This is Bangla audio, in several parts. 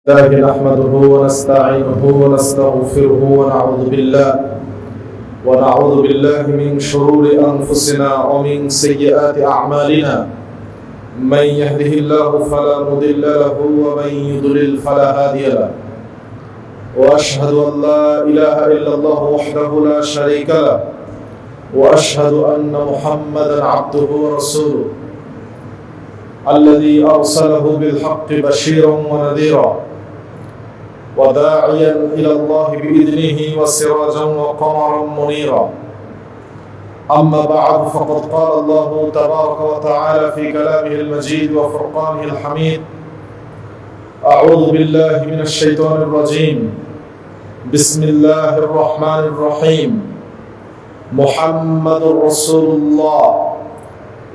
الله نحمده ونستعينه ونستغفره ونعوذ بالله من شرور أنفسنا ومن سيئات أعمالنا من يهده الله فلا مضل له ومن يضلل فلا هادي له وأشهد أن لا إله إلا الله وحده لا شريك له وأشهد أن محمدا عبده ورسوله الذي أرسله بالحق بشيرا ونذيرا وداعيا إلى الله بإذنه وسراجا وقمرا منيرا. أما بعد فقد قال الله تبارك وتعالى في كلامه المجيد وفرقانه الحميد: أعوذ بالله من الشيطان الرجيم، بسم الله الرحمن الرحيم. محمد رسول الله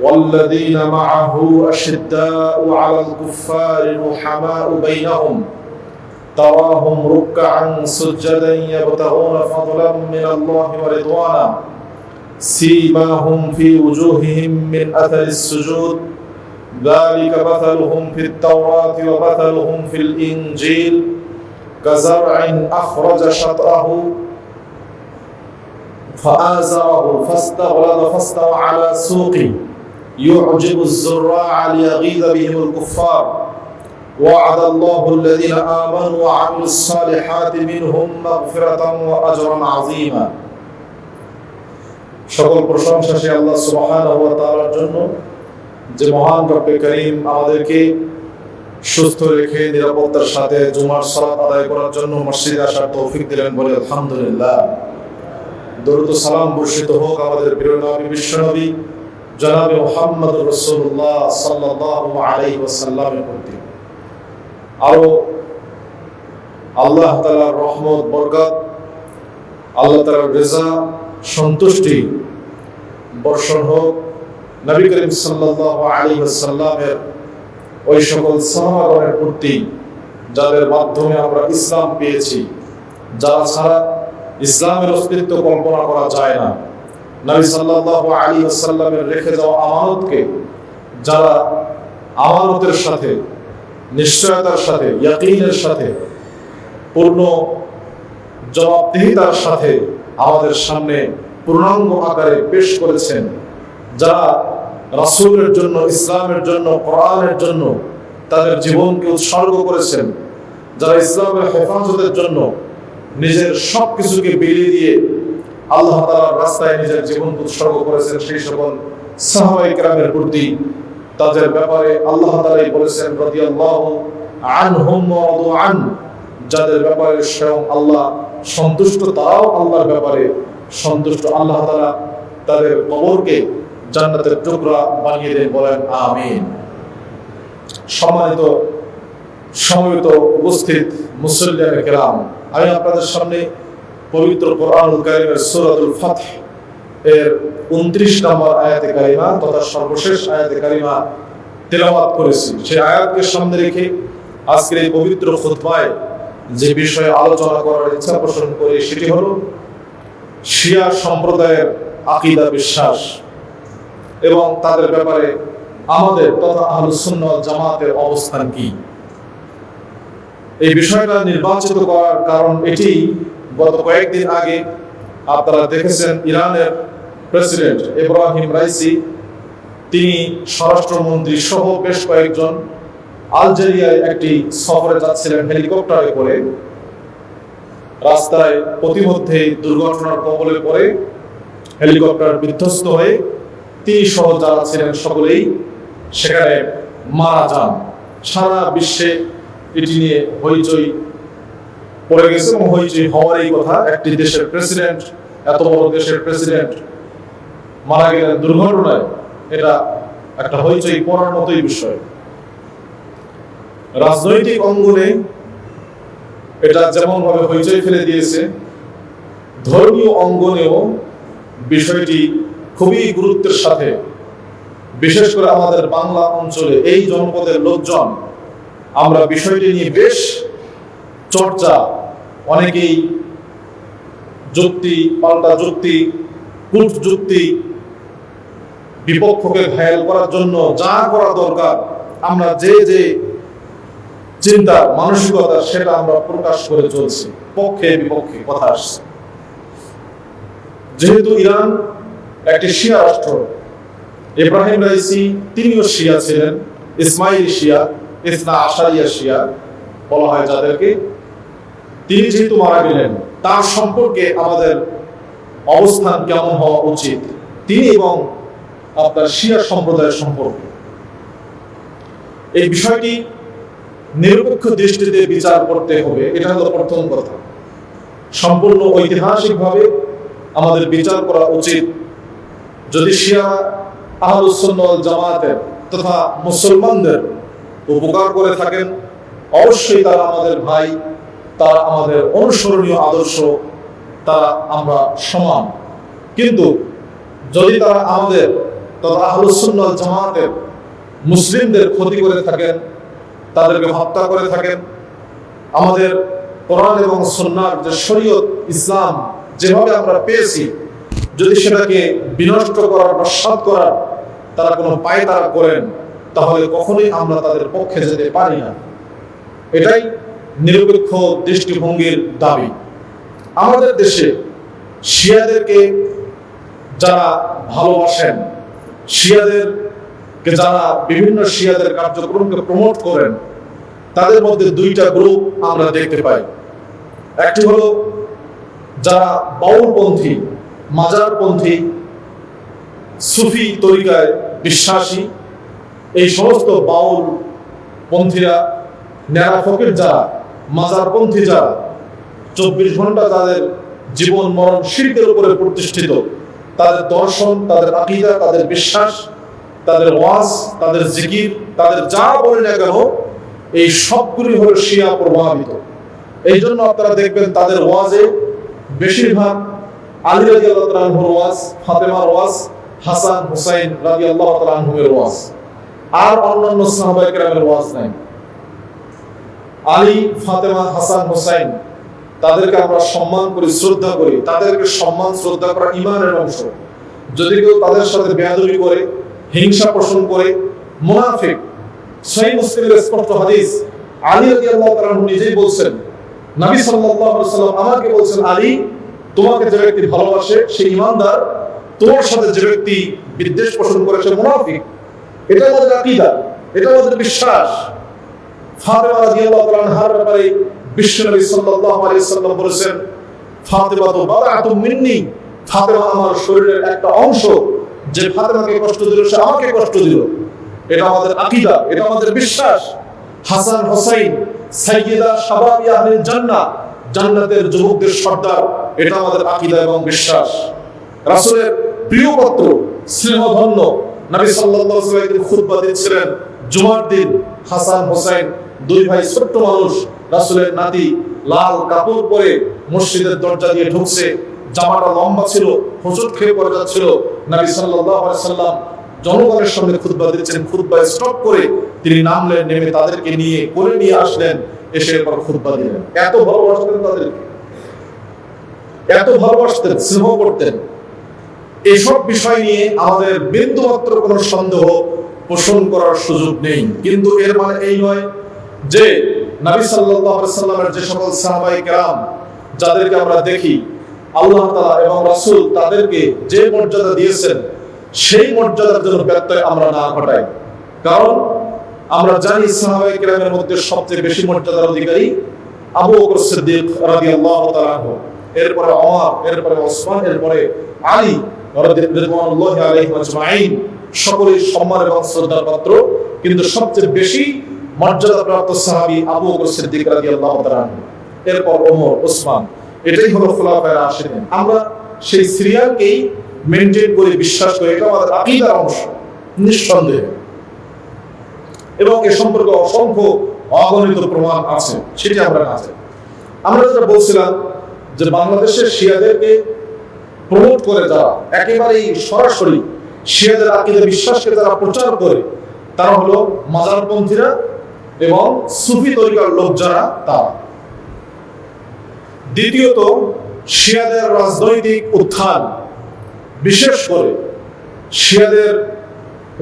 والذين معه أشداء على الكفار رحماء بينهم تراهم ركعا سجدا يبتغون فضلا من الله ورضوانا سيماهم في وجوههم من أثر السجود ذلك مثلهم في التوراة ومثلهم في الإنجيل كزرع أخرج شطأه فآزره فاستغلظ فاستوى على سوقه يعجب الزراع ليغيظ بهم الكفار وعد الله الذين آمنوا وعملوا الصالحات منهم مغفرة وأجرا عظيما. সকল প্রশংসা সেই আল্লাহ সুবহানাহু ওয়া তাআলার জন্য, যে মহান রব্বে করিম আমাদেরকে সুস্থ রেখে নিরাপত্তার সাথে জুমার সালাত আদায় করার জন্য মসজিদে আসার তৌফিক দিলেন বলে আলহামদুলিল্লাহ। দরুদ ও সালাম বর্ষিত হোক আমাদের প্রিয় নবী বিশ্বনবী জনাবে মুহাম্মদ রাসূলুল্লাহ সাল্লাল্লাহু আলাইহি ওয়াসাল্লামের প্রতি। আরো আল্লাহ তাআলার রহমত, বরকত, আল্লাহ তাআলার রিজা, সন্তুষ্টি বর্ষণ হোক নবী করিম সাল্লাল্লাহু আলাইহি ওয়াসাল্লামের ওই সকল সাহাবাগণের প্রতি যাদের মাধ্যমে আমরা ইসলাম পেয়েছি, যারা ছাড়া ইসলামের অস্তিত্ব কল্পনা করা যায় না। নবী সাল্লাল্লাহু আলাইহি ওয়াসাল্লামের রেখে যাওয়া আমানতকে যারা আমানতের সাথে, নিশ্চয়তার সাথে, ইয়াকিনের সাথে, পূর্ণ জবাবদিহিতার সাথে আমাদের সামনে পূর্ণাঙ্গ আকারে পেশ করেছেন, যারা রাসূলের জন্য, ইসলামের জন্য, কোরআনের জন্য তাদের জীবনকে উৎসর্গ করেছেন, যারা ইসলামের হেফাজতের জন্য নিজের সব কিছুকে বিলিয়ে দিয়ে আল্লাহ তাআলার রাস্তায় নিজের জীবনকে উৎসর্গ করেছেন, সেই সকল সাহাবায়ে কেরামের প্রতি তাদের ব্যাপারে আল্লাহ তাআলাই বলেছেন রাদিয়াল্লাহু আনহুম ওয়া রাদু আন, যাদের ব্যাপারে স্বয়ং আল্লাহ সন্তুষ্ট, তারাও আল্লাহর ব্যাপারে সন্তুষ্ট। আল্লাহ তাআলা তাদের কবরকে জান্নাতের টুকরা বানিয়ে দেন, বলেন আমিন। সম্মানিত সমবেত উপস্থিত মুসল্লিয়ানে কেরাম, আমি আপনাদের সামনে পবিত্র কোরআনুল কারীমের সূরাতুল ফাতহ এর 29 নম্বর আয়াতে কারিমা তথা সর্বশেষ আয়াতে কারিমা তেলাওয়াত করেছি। সেই আয়াতকে সামনে রেখে আজকের এই পবিত্র খুতবায় যে বিষয়ে আলোচনা করার ইচ্ছা পোষণ করি সেটি হলো শিয়া সম্প্রদায়ের আকীদা, বিশ্বাস এবং তাদের ব্যাপারে আমাদের তথা আহলুস সুন্নাহ ওয়াল জামাতের অবস্থান কি। এই বিষয়টা নির্বাচিত করার কারণ এটি, গত কয়েকদিন আগে আপনারা দেখেছেন ইরানের প্রেসিডেন্ট ইব্রাহিম রাইসি, তিনি স্বরাষ্ট্রমন্ত্রী সহ বেশ কয়েকজন আলজেরিয়ায় একটি সফরে যাচ্ছিলেন হেলিকপ্টারে করে। রাস্তায় প্রতিমধ্যে দুর্ঘটনার কবলে পড়ে হেলিকপ্টার বিধ্বস্ত হয়ে তিনি সহ যারা ছিলেন সকলেই সেখানে মারা যান। সারা বিশ্বে এটি নিয়ে হইচই পড়ে গেছে এবং হইচই হওয়ারই কথা। একটি দেশের প্রেসিডেন্ট, এত বড় দেশের প্রেসিডেন্ট মারা গেলেন দুর্ঘটনায়, এটা একটা হইচই পড়ার মতোই বিষয়। রাজনৈতিক অঙ্গনে এটা যেমন ভাবে হইচই ফেলে দিয়েছে, ধর্মীয় অঙ্গনেও বিষয়টি খুবই গুরুত্বের সাথে, বিশেষ করে আমাদের বাংলা অঞ্চলে এই জনপদের লোকজন আমরা বিষয়টি নিয়ে বেশ চর্চা, অনেকেই যুক্তি, পাল্টা যুক্তি, কূট যুক্তি, বিপক্ষকে ঘায়েল করার জন্য যা করা দরকার আমরা যে চিন্তা মানসিকতা সেটা আমরা প্রকাশ করে চলছি, পক্ষে বিপক্ষে কথা আসছে। যেহেতু ইরান একটি শিয়া রাষ্ট্র, ইব্রাহিম রাইসি তিনিও শিয়া ছিলেন, ইসমাইলি শিয়া, ইসনা আশারিয়া শিয়া বলা হয় যাদেরকে। তিনি যেহেতু মারা গেলেন, তার সম্পর্কে আমাদের অবস্থান কেমন হওয়া উচিত, তিনি এবং আপনার শিয়া সম্প্রদায়ের সম্পর্কে, এই বিষয়টি নিরপেক্ষ দৃষ্টিতে বিচার করতে হবে। এটা হলো প্রথম কথা। সম্পূর্ণ ঐতিহাসিকভাবে আমাদের বিচার করা উচিত। যদি শিয়া আহলুস সুন্নাহ ওয়াল জামাতের তথা মুসলমানদের উপকার করে থাকেন, অবশ্যই তারা আমাদের ভাই, তারা আমাদের অনুসরণীয় আদর্শ, তারা আমরা সমান। কিন্তু যদি তারা আমাদের তথা আহলুস সুন্নাহ ওয়াল জামাতের মুসলিমদের ক্ষতি করে থাকেন, তাদেরকে হত্যা করে থাকেন, আমাদের কোরআন এবং সুন্নাহর যে শরীয়ত ইসলাম যেভাবে আমরা পেয়েছি, যদি সেটাকে বিনষ্ট করার বা নস্যাৎ করার তারা কোনো পায়তারা করেন, তাহলে কখনোই আমরা তাদের পক্ষে যেতে পারি না। এটাই নিরপেক্ষ দৃষ্টিভঙ্গির দাবি। আমাদের দেশে শিয়াদেরকে যারা ভালোবাসেন, শিয়াদেরকে যারা বিভিন্ন শিয়াদের কার্যক্রমকে প্রমোট করেন, তাদের মধ্যে দুইটা গ্রুপ আমরা দেখতে পাই। একটি হলো যারা বাউলপন্থী, মাজারপন্থী, সুফি তরিকায় বিশ্বাসী, এই সমস্ত বাউল পন্থীরা, নেড়া ফকির যারা, মাজারপন্থী যারা 24 ঘন্টা তাদের জীবন মরণ শিরকের উপরে প্রতিষ্ঠিত, তাদের দর্শন, তাদের আকীদা, তাদের বিশ্বাস, তাদের ওয়াজ, তাদের জিকির, তাদের যা বলে না কেন, এই সবগুলি হলো শিয়া প্রভাবিত। এই জন্য আপনারা দেখবেন তাদের ওয়াজে বেশিরভাগ আলী রাদিয়াল্লাহু তাআলা আনহুর ওয়াজ, ফাতেমার ওয়াজ, হাসান হুসাইন রাদিয়াল্লাহু তাআলা আনহুর ওয়াজ, আর অন্যান্য সাহাবায়ে কেরামের ওয়াজ নাই। আলী, ফাতেমা, হাসান, হুসাইন, তাদেরকে আমরা সম্মান করি, শ্রদ্ধা করি। তাদেরকে সম্মান শ্রদ্ধা করা ঈমানের অংশ। যদি কেউ তাদের সাথে বেয়াদবি করে, হিংসা পোষণ করে, মুনাফিক। সহিহ মুসলিমের স্পষ্ট হাদিস, আলী রাদিয়াল্লাহু তাআলা আনহু নিজেই বলছেন, নবী সাল্লাল্লাহু আলাইহি ওয়াসাল্লাম আমাকে বলছেন, আলী, তোমাকে যে ব্যক্তি ভালোবাসে সে ঈমানদার, তোমার সাথে যে ব্যক্তি বিদ্বেষ পোষণ করে সে মুনাফিক। এটা আমাদের আকীদা, এটা আমাদের বিশ্বাস। ফাতেমা রাদিয়াল্লাহু তাআলা আনহার ব্যাপারে বিশ্বনবী সাল্লাল্লাহু আলাইহি ওয়াসাল্লাম বলেছেন, ফাতেমা তো বাদআতুম মিন্নি, ফাতেমা আমার শরীরের একটা অংশ, যে ফাতেমাকে কষ্ট দিল সে আমাকে কষ্ট দিল। এটা আমাদের আকীদা, এটা আমাদের বিশ্বাস। হাসান হুসাইন সাইয়্যিদা শাবাবি আহলিল জান্নাহ, জান্নাতের যুবকদের সর্দার, এটা আমাদের আকীদা এবং বিশ্বাস। রাসূলের প্রিয় পুত্র, স্নেহধন্য, নবী সাল্লাল্লাহু আলাইহি ওয়াসাল্লাম খুতবা দিচ্ছিলেন জুমার দিন। হাসান হুসাইন দুই ভাই, ছোট্ট মানুষ, রাসূলের নাতি, লাল কাপড় পরে মসজিদের দরজা দিয়ে ঢুকছে, জামাটা লম্বা ছিল, হোঁচট খেয়ে পড়ে যাচ্ছিল। নবী সাল্লাল্লাহু আলাইহি ওয়াসাল্লাম জনগণের সামনে খুতবা দিচ্ছেন, খুতবা স্টপ করে তিনি নামলেন, নেমে তাদেরকে নিয়ে কোলে নিয়ে আসলেন, এসে এরপর খুতবা দিলেন। এত ভালোবাসতেন তাদেরকে, এত ভালোবাসতেন, স্নেহ করতেন। এইসব বিষয় নিয়ে আমাদের বিন্দুমাত্র কোনো সন্দেহ পোষণ করার সুযোগ নেই। কিন্তু এর মানে এই নয় যে নবী সাল্লাল্লাহু আলাইহি ওয়াসাল্লামের যে সকল সাহাবায়ে কেরাম যাদেরকে আমরা দেখি, আল্লাহ তাআলা এবং রাসূল তাদেরকে যে মর্যাদা দিয়েছেন, সেই মর্যাদার জন্য ব্যত্যয় আমরা না ঘটাই। কারণ আমরা জানি সাহাবায়ে কেরামের মধ্যে সবচেয়ে বেশি মর্যাদার অধিকারী আবু বকর সিদ্দিক রাদিয়াল্লাহু তাআলা আনহু, এরপরে ওমর, এরপরে ওসমান, এরপরে আলী রাদিয়াল্লাহু আলাইহি আজমাইন, সকলেই সম্মান এবং শ্রদ্ধার পাত্র। কিন্তু সবচেয়ে বেশি মর্যাদাপ্রাপ্ত সাহাবী আবু বকর সিদ্দিক রাদিয়াল্লাহু তাআলা আনহু, এরপর ওমর, ওসমান। এটাই হলো খুলাফায়ে রাশিদিন। আমরা সেই সিরিয়ালকেই মেইনটেইন করে বিশ্বাস করি, এটা আমাদের আকীদার অংশ নিঃসন্দেহে। এবং এ সম্পর্কে অসংখ্য অগণিত প্রমাণ আছে, সেটি আমরা না জানি। আমরা যেটা বলছিলাম যে বাংলাদেশের শিয়াদেরকে প্রমোট করে যারা একেবারেই সরাসরি শিয়াদের আকীদা বিশ্বাসকে যারা প্রচার করে, তারা হলো মাজারপন্থীরা এবং সুফি তরিকার লোক যারা, তারা। দ্বিতীয়ত, শিয়াদের রাজনৈতিক উত্থান, বিশেষ করে শিয়াদের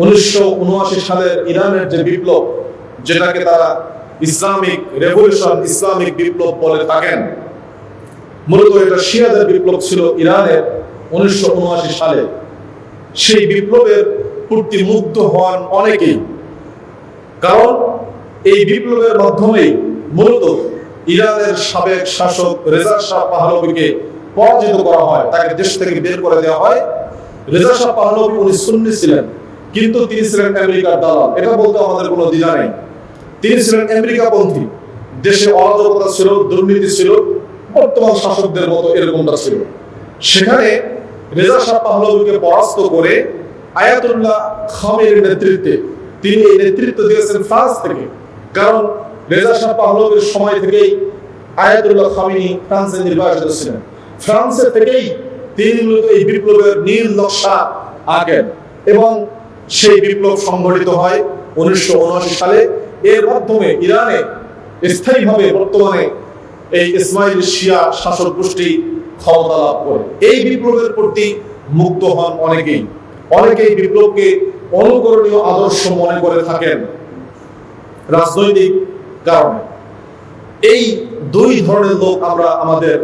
1979 সালের ইরানের যে বিপ্লব, যেটাকে তারা ইসলামিক রেভলিউশন, ইসলামিক বিপ্লব বলে থাকেন। মূলত এটা শিয়াদের বিপ্লব ছিল ইরানের 1979 সালে। সেই বিপ্লবের প্রতি মুগ্ধ হন অনেকেই, কারণ এই বিপ্লবের মাধ্যমেই মূলত ইরানের সাবেক শাসক রেজা শাহ পাহলভীকে পরাজিত করা হয়, তাকে দেশ থেকে বের করে দেওয়া হয়। রেজা শাহ পাহলভী উনি সুন্নি ছিলেন, কিন্তু তিনি ছিলেন আমেরিকার দালাল, এটা বলতে আমাদের কোনো দ্বিধা নেই। তিনি ছিলেন আমেরিকাপন্থী। দেশে অরাজকতা ছিল, দুর্নীতি ছিল, বর্তমান শাসকদের মতো এরকমটা ছিল। সেখানে রেজা শাহ পাহলভীকে পরাস্ত করে আয়াতুল্লাহ খামেনির নেতৃত্বে, তিনি এই নেতৃত্ব দিয়েছেন ফ্রান্স থেকে। কারণ রেজা শাহ পাহলভীর সময় থেকেই আয়াতুল্লাহ খামেনি ফ্রান্সে নির্বাচিত ছিলেন। ফ্রান্সের থেকেই তিনি মূলত এই বিপ্লবের নীল নকশা আঁকেন এবং সেই বিপ্লব সংঘটিত হয় 1979 সালে। এর মাধ্যমে ইরানে স্থায়ীভাবে বর্তমানে এই ইসমাইলি শিয়া শাসক গোষ্ঠী ক্ষমতা লাভ করে। এই বিপ্লবের প্রতি মুগ্ধ হন অনেকেই। অনেকেই বিপ্লবকে অনুকরণীয় আদর্শ মনে করে থাকেন রাজনৈতিক কারণে। এই দুই ধরনের লোক আমরা আমাদের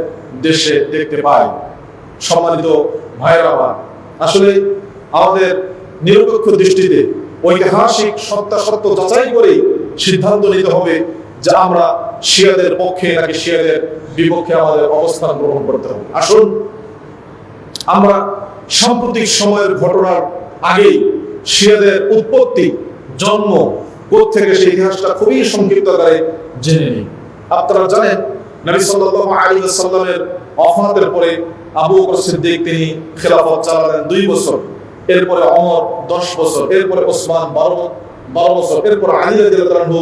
দেশে দেখতে পাই। সম্মানিত ভাইরা আমার, আসলে আমাদের নিরপেক্ষ দৃষ্টিতে ঐতিহাসিক সত্য যাচাই করে সিদ্ধান্ত নিতে হবে যে আমরা শিয়াদের পক্ষে নাকি শিয়াদের বিপক্ষে আমাদের অবস্থান গ্রহণ করতে হবে। আসুন আমরা সাম্প্রতিক সময়ের ঘটনার আগেই শিয়াদের উৎপত্তি, জন্ম কোত্থেকে, সেই ইতিহাসটা খুবই সংক্ষিপ্ত আকারে জেনে নিই। আপনারা জানেন নবী সাল্লাল্লাহু আলাইহি ওয়াসাল্লামের ওফাতের পরে আবু বকর সিদ্দিক তিনি খেলাফত চালালেন 2 বছর, এরপরে ওমর 10 বছর, এরপরে ওসমান 12 বছর, এরপরে আলী রাদিয়াল্লাহু আনহু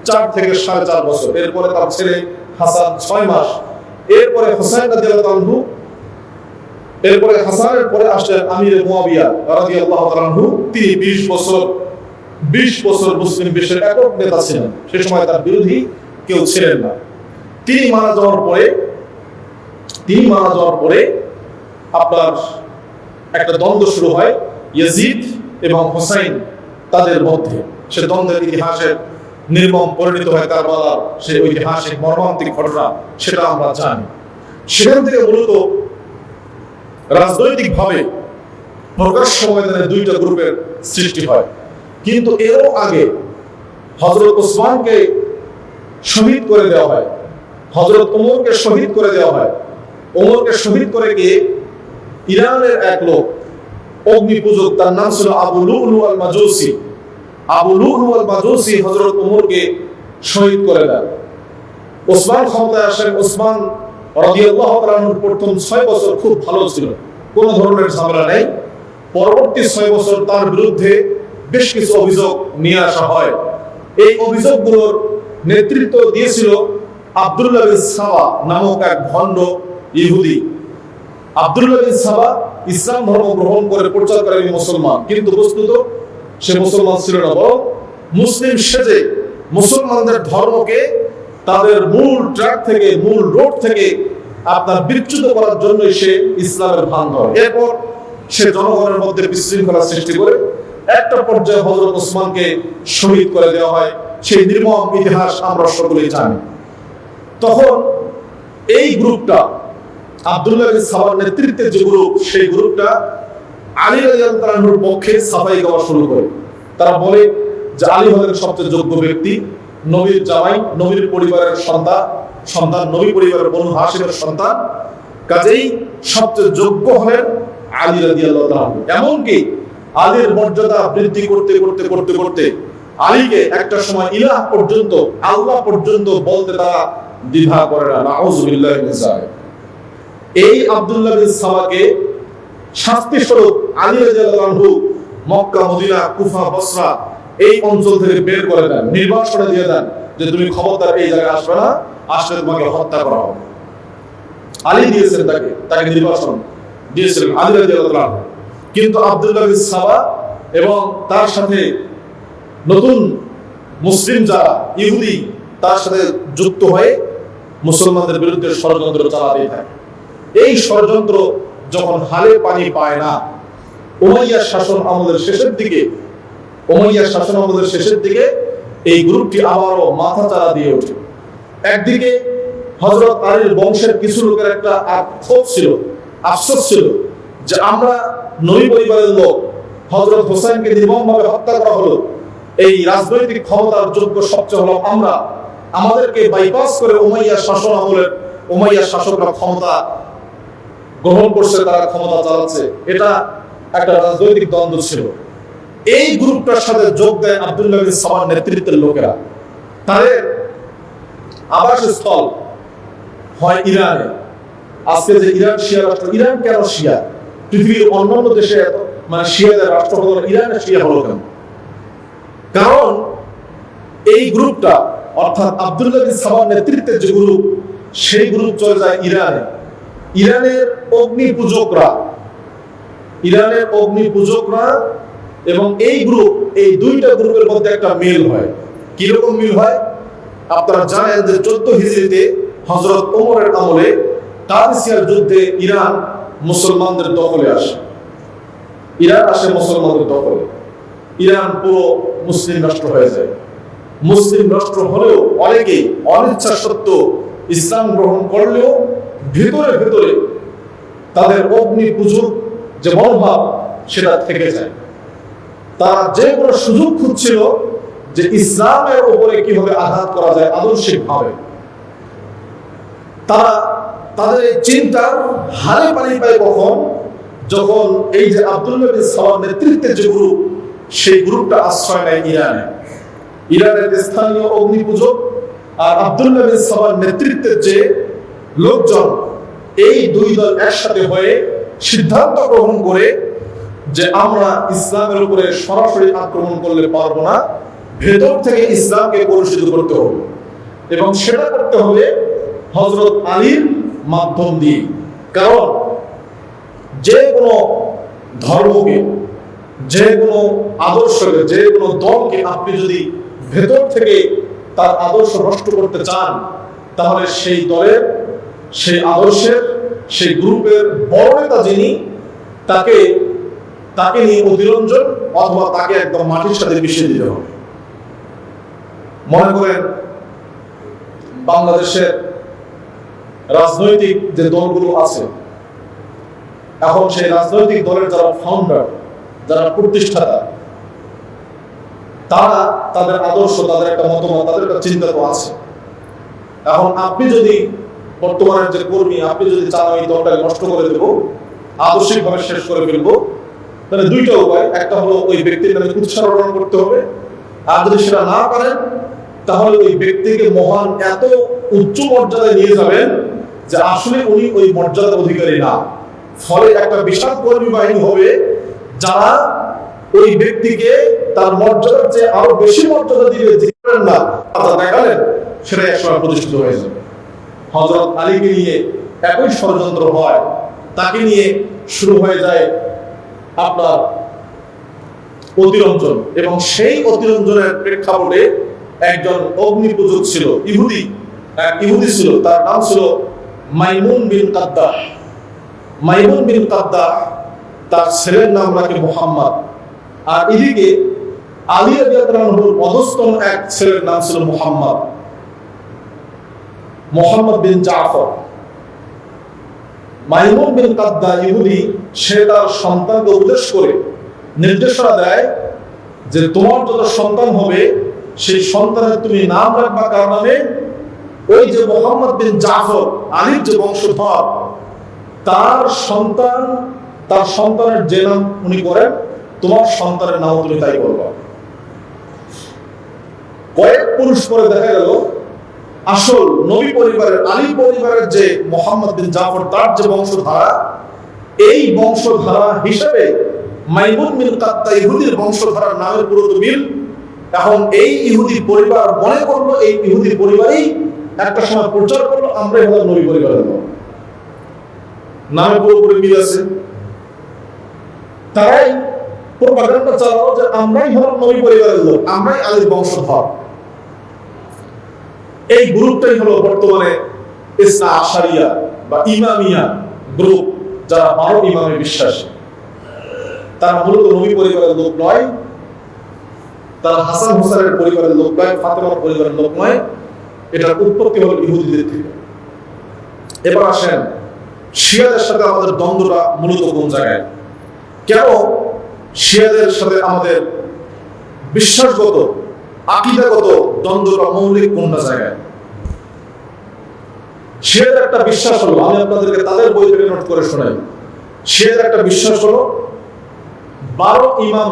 4 থেকে 4.5 বছর, এরপরে তার ছেলে হাসান 6 মাস, এরপরে হুসাইন রাদিয়াল্লাহু আনহু, এরপরে হাসানের পরে আসলেন আমির মুয়াবিয়া রাদিয়াল্লাহু আনহু। তিনি 20 বছর মুসলিম বিশ্বের একক নেতা ছিলেন। সেই সময় তার বিরোধী কেউ ছিলেন না। তিনি মারা যাওয়ার পরে আপনার একটা দ্বন্দ্ব শুরু হয় ইয়াজিদ এবং হুসাইন তাদের মধ্যে। সে দ্বন্দ্বের ইতিহাসের নির্মম পরিণত হয় কারবালার সেই ঐতিহাসিক মর্মান্তিক ঘটনা, সেটা আমরা জানি। সেখান থেকে মূলত রাজনৈতিকভাবে প্রকাশ্য ময়দানে 2টা গ্রুপের সৃষ্টি হয়। কিন্তু এরও আগে হযরত ওসমানকে শহীদ করে দেওয়া হয়, হযরত ওমরকে শহীদ করে দেওয়া হয়। ওমরকে শহীদ করে গিয়ে ইরানের এক লোক অগ্নি পূজক, তার নাম ছিল আবু লুলু আল মাজুসি। আবু লুলু আল মাজুসি হযরত ওমরকে শহীদ করে দেন। ওসমান ক্ষমতায় আসেন। ওসমান রাদিয়াল্লাহু তাআলা আনহুর প্রথম 6 বছর খুব ভালো ছিল, কোনো ধরনের ঝামেলা নেই। পরবর্তী 6 বছর তার বিরুদ্ধে বেশ কিছু অভিযোগ নিয়ে আসা হয়। এই অভিযোগগুলোর নেতৃত্ব দিয়েছিল আব্দুল্লাহ বিন সাবা নামক এক ভণ্ড ইহুদি। আব্দুল্লাহ বিন সাবা ইসলাম ধর্ম গ্রহণ করে প্রচার করে মুসলমান, কিন্তু বস্তুত সে মুসলমান ছিল না, বরং মুসলিম সেজে মুসলমানদের ধর্মকে তাদের মূল ট্র্যাক থেকে, মূল রোড থেকে আপনার বিচ্যুত করার জন্য সে ইসলামের ভান ধরে। এরপর সে জনগণের মধ্যে বিশৃঙ্খলা সৃষ্টি করে একটা পর্যায়ে হযরত ওসমানকে শহীদ করে দেওয়া হয়। সেই নির্মম ইতিহাস আমরা সকলেই জানি। তখন এই গ্রুপটা, আব্দুল্লাহ বিন সাবার নেতৃত্বে যে গ্রুপ, সেই গ্রুপটা আলী রাদিয়াল্লাহু আনহুর পক্ষে সাফাই গাওয়া শুরু করে। তারা বলে যে আলী হলেন সবচেয়ে যোগ্য ব্যক্তি, নবীর জামাই, নবীর পরিবারের সন্তান, নবী পরিবারের বনু হাশিমের সন্তান, কাজেই সবচেয়ে যোগ্য হলেন আলী রাদিয়াল্লাহু আনহু। এমনকি আলীর মর্যাদা বৃদ্ধি করতে করতে আলীকে একটা সময় ইলাহ পর্যন্ত, আল্লাহ পর্যন্ত বলতে তারা দ্বিধা করে না। নাউযুবিল্লাহি মিন যালিক। এই আব্দুল্লাহ বিন সাবাকে শাস্তি স্বরূপ আলী রাদিয়াল্লাহু আনহু মক্কা, মদিনা, কুফা, বসরা এই অঞ্চল থেকে বের করে দেন, নির্বাসনে দিয়ে দেন যে তুমি খবরদার এই জায়গায় আসবে না, আসলে তোমাকে হত্যা করা হবে। আলী দিয়েছেন তাকে নির্বাসন দিয়েছিলেন আলী রাদিয়াল্লাহু আনহু। কিন্তু আব্দুল্লাহ বিন সাবা এবং তার সাথে নতুন মুসলিম যারা ইহুদি, তার সাথে যুক্ত হয়ে মুসলমানদের বিরুদ্ধে ষড়যন্ত্র চালাতে থাকে। এই ষড়যন্ত্র যখন হালে পানি পায় না, উমাইয়ার শাসন আমলের শেষের দিকে এই গ্রুপটি আবারও মাথা চারা দিয়ে ওঠে। একদিকে হযরত আলীর বংশের কিছু লোকের একটা ক্ষোভ ছিল, আফসোস ছিল যে আমরা নবী পরিবারের লোক, হযরত হোসেনকে নির্মমভাবে হত্যা করা হলো, এই রাজনৈতিক ক্ষমতার যোগ্য সবচেয়ে হলো আমরা, আমাদেরকে বাইপাস করে উমাইয়া শাসন আমলের উমাইয়া শাসকরা ক্ষমতা গ্রহণ করছে, তারা ক্ষমতা চালাচ্ছে। এটা একটা রাজনৈতিক দ্বন্দ্ব ছিল। এই গ্রুপটার সাথে যোগ দেয় আব্দুল্লাহ বিন সাবার নেতৃত্বের লোকেরা। তাদের আবাসস্থল হয় ইরানে। আজকে যে ইরান শিয়া রাষ্ট্র, ইরান কেন শিয়া? পৃথিবীর অন্যান্য দেশে এত মানে শিয়াদের রাষ্ট্র হলো, ইরানে শিয়া হলো কেন? কারণ এই গ্রুপটা অর্থাৎ আব্দুল্লাহ বিন সাবার নেতৃত্বের যে গ্রুপ, সেই গ্রুপ চলে যায় ইরানে। ইরানের অগ্নি পূজকরা এবং এই গ্রুপ, এই দুইটা গ্রুপের মধ্যে একটা মিল হয়। কিরকম মিল হয়? আপনারা জানেন যে 14 হিজরিতে হযরত ওমরের আমলে কাদিসিয়ার যুদ্ধে ইরান মুসলমানদের দখলে আসে। মুসলমানদের দখলে। ইরান পুরো মুসলিম রাষ্ট্র হয়ে যায়। মুসলিম রাষ্ট্র হলেও অনেকেই অনিচ্ছা সত্ত্বেও ইসলাম গ্রহণ করলেও ভিতরে ভিতরে তাদের অগ্নি পূজক যে মনোভাব সেটা থেকে যায়। তারা যে কোনো সুযোগ খুঁজছিল যে ইসলামের উপরে কিভাবে আঘাত করা যায় আদর্শিক ভাবে। তারা তাদের এই চিন্তার হারে পানি পায় কখন? যখন এই যে আব্দুল্লাহ বিন সাবার নেতৃত্বের যে গ্রুপ, সেই গ্রুপটা আশ্রয় নেয় ইরানে। ইরানের স্থানীয় অগ্নি পূজক আর আব্দুল্লাহ বিন সাবার নেতৃত্বের যে লোকজন, এই দুই দল একসাথে হয়ে সিদ্ধান্ত গ্রহণ করে যে আমরা ইসলামের উপরে সরাসরি আক্রমণ করলে পারবো না, ভেতর থেকে ইসলামকে কলুষিত করতে হবে এবং সেটা করতে হবে হযরত আলীর মাধ্যম দিয়ে। কারণ যে কোনো ধর্মকে, যে কোনো আদর্শকে, যে কোনো দলকে আপনি যদি ভেতর থেকে তার আদর্শ নষ্ট করতে চান, তাহলে সেই দলের, সেই আদর্শের, সেই গ্রুপের বড় নেতা যিনি, তাকে নিয়ে অতিরঞ্জন অথবা তাকে একদম মাটির সাথে মিশিয়ে দিতে হবে। মনে করেন বাংলাদেশের রাজনৈতিক যে দলগুলো আছে, এখন সেই রাজনৈতিক দলের যারা ফাউন্ডার, যারা প্রতিষ্ঠাতা, তারা তাদের আদর্শ, তাদের একটা মতামত, তাদের একটা চিন্তা তো আছে। এখন আপনি যদি বর্তমানের যে কর্মী, আপনি যদি চান এই দলটাকে নষ্ট করে দেবো, আদর্শিকভাবে শেষ করে ফেলবো, তাহলে দুইটা উপায়। একটা হলো ওই ব্যক্তির নামে কুৎসারোপণ করতে হবে, আর যদি সেটা না পারেন তাহলে ওই ব্যক্তিকে মহান এত উচ্চ মর্যাদায় নিয়ে যাবেন যে আসলে উনি ওই মর্যাদার অধিকারী না। ফলে একটা বিশাল কর্মী বাহিনী হবে যারা ওই ব্যক্তিকে তার মর্যাদার চেয়ে আরো বেশি মর্যাদা দিবে, না দেখালেন সেটা একসময় প্রতিষ্ঠিত হয়ে যাবে। হযরত আলীকে নিয়ে একই ষড়যন্ত্র হয়, তাকে নিয়ে শুরু হয়ে যায় আপনার অতিরঞ্জন, এবং সেই অতিরঞ্জনের প্রেক্ষাপটে একজন অগ্নি পূজক ছিল, ইহুদি ছিল, তার নাম ছিল মাইমুন বিন কাদ্দাহ। তার ছেলের নাম রাখে মুহাম্মদ। আর এদিকে আলী রাদিয়াল্লাহু আনহুর অধস্তন এক ছেলের নাম ছিল মুহাম্মদ বিন জাফর। মাইমুন বিন কাদ্দাহ ইহুদি, সে তার সন্তানকে উপদেশ করে নির্দেশনা দেয় যে তোমার যত সন্তান হবে সেই সন্তানের তুমি নাম রাখবা কার নামে? ওই যে মুহাম্মদ বিন জাফর, আলীর যে বংশধর, তার সন্তানের যে নাম উনি করেন, তোমার সন্তানের নাম তুমি তাই করবা। কয়েক পুরুষ পরে দেখা গেল আসল নবী পরিবারের, আলী পরিবারের যে মুহাম্মদ বিন জাফর, তার যে বংশধারা, এই বংশধারা হিসেবে মাইমুন বিন কাদ্দাহ ইহুদির বংশধারার নামের পুরো মিল। এখন এই ইহুদি পরিবার মনে করলো, এই ইহুদি পরিবারই একটা সময় প্রচার করলো আমরাই হলাম নবী পরিবারের লোক, নামে পুরোপুরি মিল আছে। তারাই প্রপাগান্ডা চালালো যে আমরাই হলাম নবী পরিবারের লোক, আমরাই আলীর বংশধর। এই গ্রুপটাই হলো বর্তমানে ইসনা আশারিয়া বা ইমামিয়া গ্রুপ, যারা 12 ইমামে বিশ্বাসী। তারা মূলত নবী পরিবারের লোক নয়, তারা হাসান হোসেনের পরিবারের লোক নয়, ফাতেমার পরিবারের লোক নয়, এটার উৎপত্তি হল ইহুদিদের থেকে। এবার আসেন শিয়াদের সাথে আমাদের দ্বন্দ্বটা মূলত কোন জায়গায়, কেন শিয়াদের সাথে আমাদের বিশ্বাসগত আকীদাগত দ্বন্দ্বটা মৌলিক কোনটা জায়গায়? শিয়াদের একটা বিশ্বাস হলো, আমি আপনাদেরকে তাদের বই থেকে নোট করে শোনাই। শিয়াদের একটা বিশ্বাস হলো 12 ইমাম,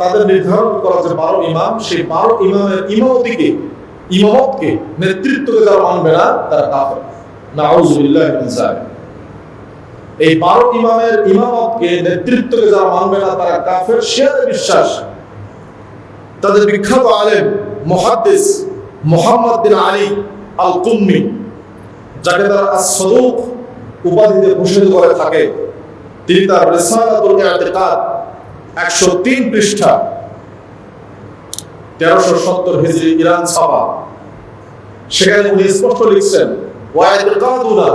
তাদের নির্ধারণ করা যে 12 ইমাম, সেই 12 ইমামের ইমামতকে নেতৃত্বকে যারা মানবে না তারা কাফের। নাউযুবিল্লাহি মিন যালিক। এই 12 ইমামের ইমামতকে নেতৃত্বকে যারা মানবে না তারা কাফের, শিয়াদের বিশ্বাস। তাদের বিখ্যাত আলেম মুহাদ্দিস মুহাম্মদ বিন আলী আল কুম্মি, যাকে তারা আস-সাদুক উপাধিতে ভূষিত করে থাকে, তিনি তার রিসালাতুল ইতিকাদ 103 পৃষ্ঠা 1370 হিজরি ইরান ছাপা, সেখানে উনি স্পষ্ট লিখছেন, ওয়া ইতিকাদুনা